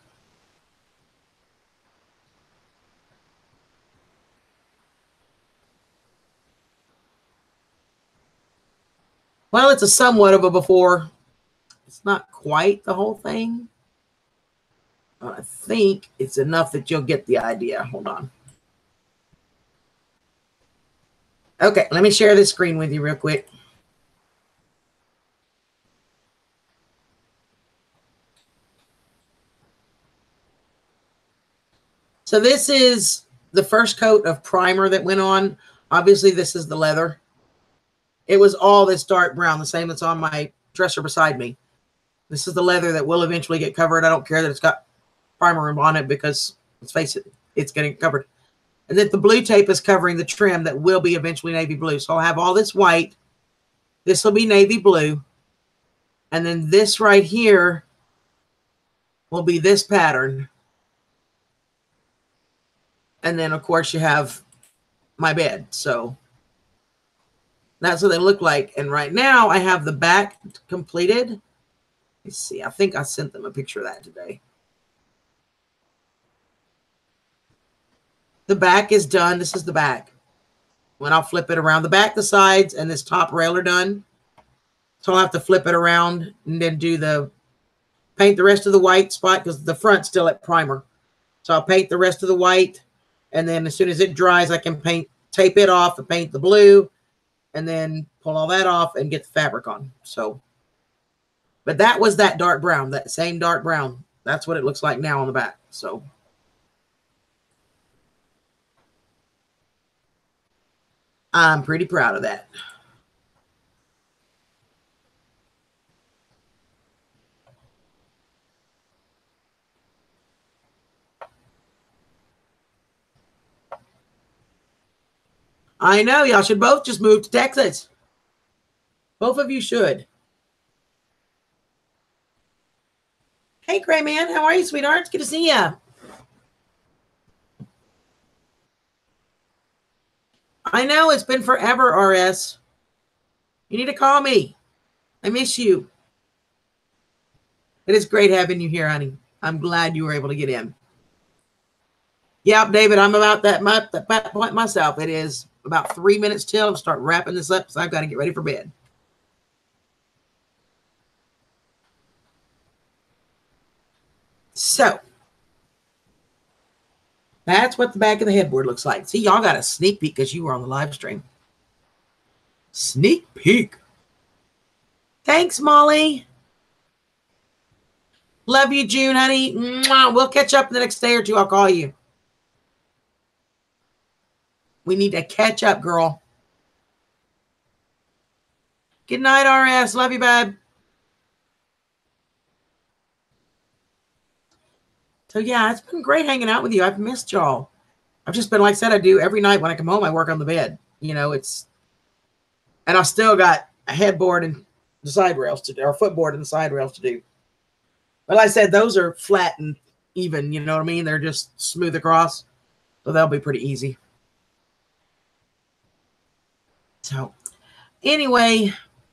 Well, it's a somewhat of a before. It's not quite the whole thing. I think it's enough that you'll get the idea. Hold on. Okay, let me share this screen with you real quick. So this is the first coat of primer that went on. Obviously, this is the leather. It was all this dark brown, the same that's on my dresser beside me. This is the leather that will eventually get covered. I don't care that it's got primer on it because, let's face it, it's getting covered. And then the blue tape is covering the trim that will be eventually navy blue. So I'll have all this white. This will be navy blue. And then this right here will be this pattern. And then, of course, you have my bed. So that's what they look like. And right now I have the back completed. Let's see. I think I sent them a picture of that today. The back is done. This is the back. When I'll flip it around, the back, the sides, and this top rail are done. So I'll have to flip it around and then paint the rest of the white spot because the front's still at primer. So I'll paint the rest of the white. And then as soon as it dries, I can tape it off and paint the blue and then pull all that off and get the fabric on. So, but that was that dark brown, that same dark brown. That's what it looks like now on the back. So I'm pretty proud of that. I know y'all should both just move to Texas. Both of you should. Hey, Gray Man, how are you, sweetheart? It's good to see you. I know it's been forever, RS. You need to call me. I miss you. It is great having you here, honey. I'm glad you were able to get in. Yep, David, I'm about that point myself. It is about 3 minutes till I'll start wrapping this up, so I've got to get ready for bed. So that's what the back of the headboard looks like. See, y'all got a sneak peek because you were on the live stream. Sneak peek. Thanks, Molly. Love you, June, honey. Mwah. We'll catch up the next day or two. I'll call you. We need to catch up, girl. Good night, RS. Love you, babe. So, yeah, it's been great hanging out with you. I've missed y'all. I've just been, like I said, I do every night when I come home, I work on the bed. You know, and I still got a headboard and the side rails to do, or footboard and the side rails to do. But like I said, those are flat and even, you know what I mean? They're just smooth across. So they'll be pretty easy. So anyway,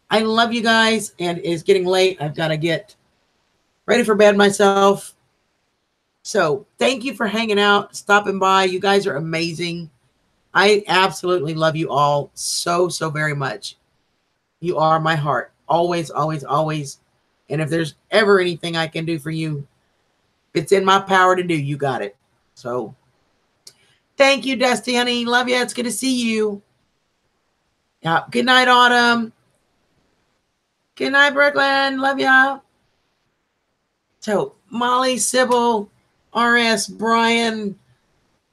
I love you guys, and it's getting late. I've got to get ready for bed myself. So thank you for hanging out, stopping by. You guys are amazing. I absolutely love you all so, so very much. You are my heart. Always, always, always. And if there's ever anything I can do for you, it's in my power to do. You got it. So thank you, Dusty, honey. Love you. It's good to see you. Yeah. Good night, Autumn. Good night, Brooklyn. Love y'all. So Molly, Sybil, RS, Brian.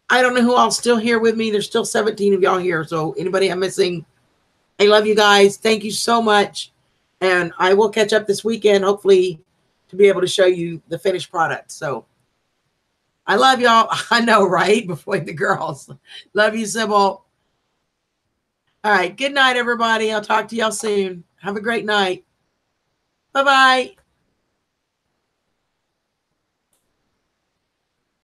I don't know who all's still here with me. There's still 17 of y'all here. So anybody I'm missing, I love you guys. Thank you so much. And I will catch up this weekend, hopefully to be able to show you the finished product. So I love y'all. I know, right? Before the girls. Love you, Sybil. All right. Good night, everybody. I'll talk to y'all soon. Have a great night. Bye-bye.